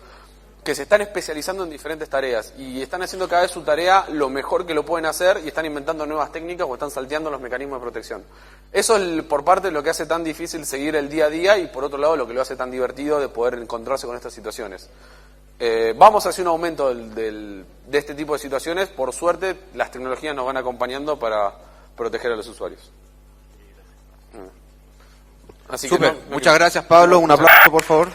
que se están especializando en diferentes tareas y están haciendo cada vez su tarea lo mejor que lo pueden hacer y están inventando nuevas técnicas o están salteando los mecanismos de protección. Eso es por parte de lo que hace tan difícil seguir el día a día y por otro lado lo que lo hace tan divertido de poder encontrarse con estas situaciones. Vamos hacia un aumento de este tipo de situaciones. Por suerte las tecnologías nos van acompañando para proteger a los usuarios. Así Súper. que Muchas gracias, Pablo. Un aplauso, por favor.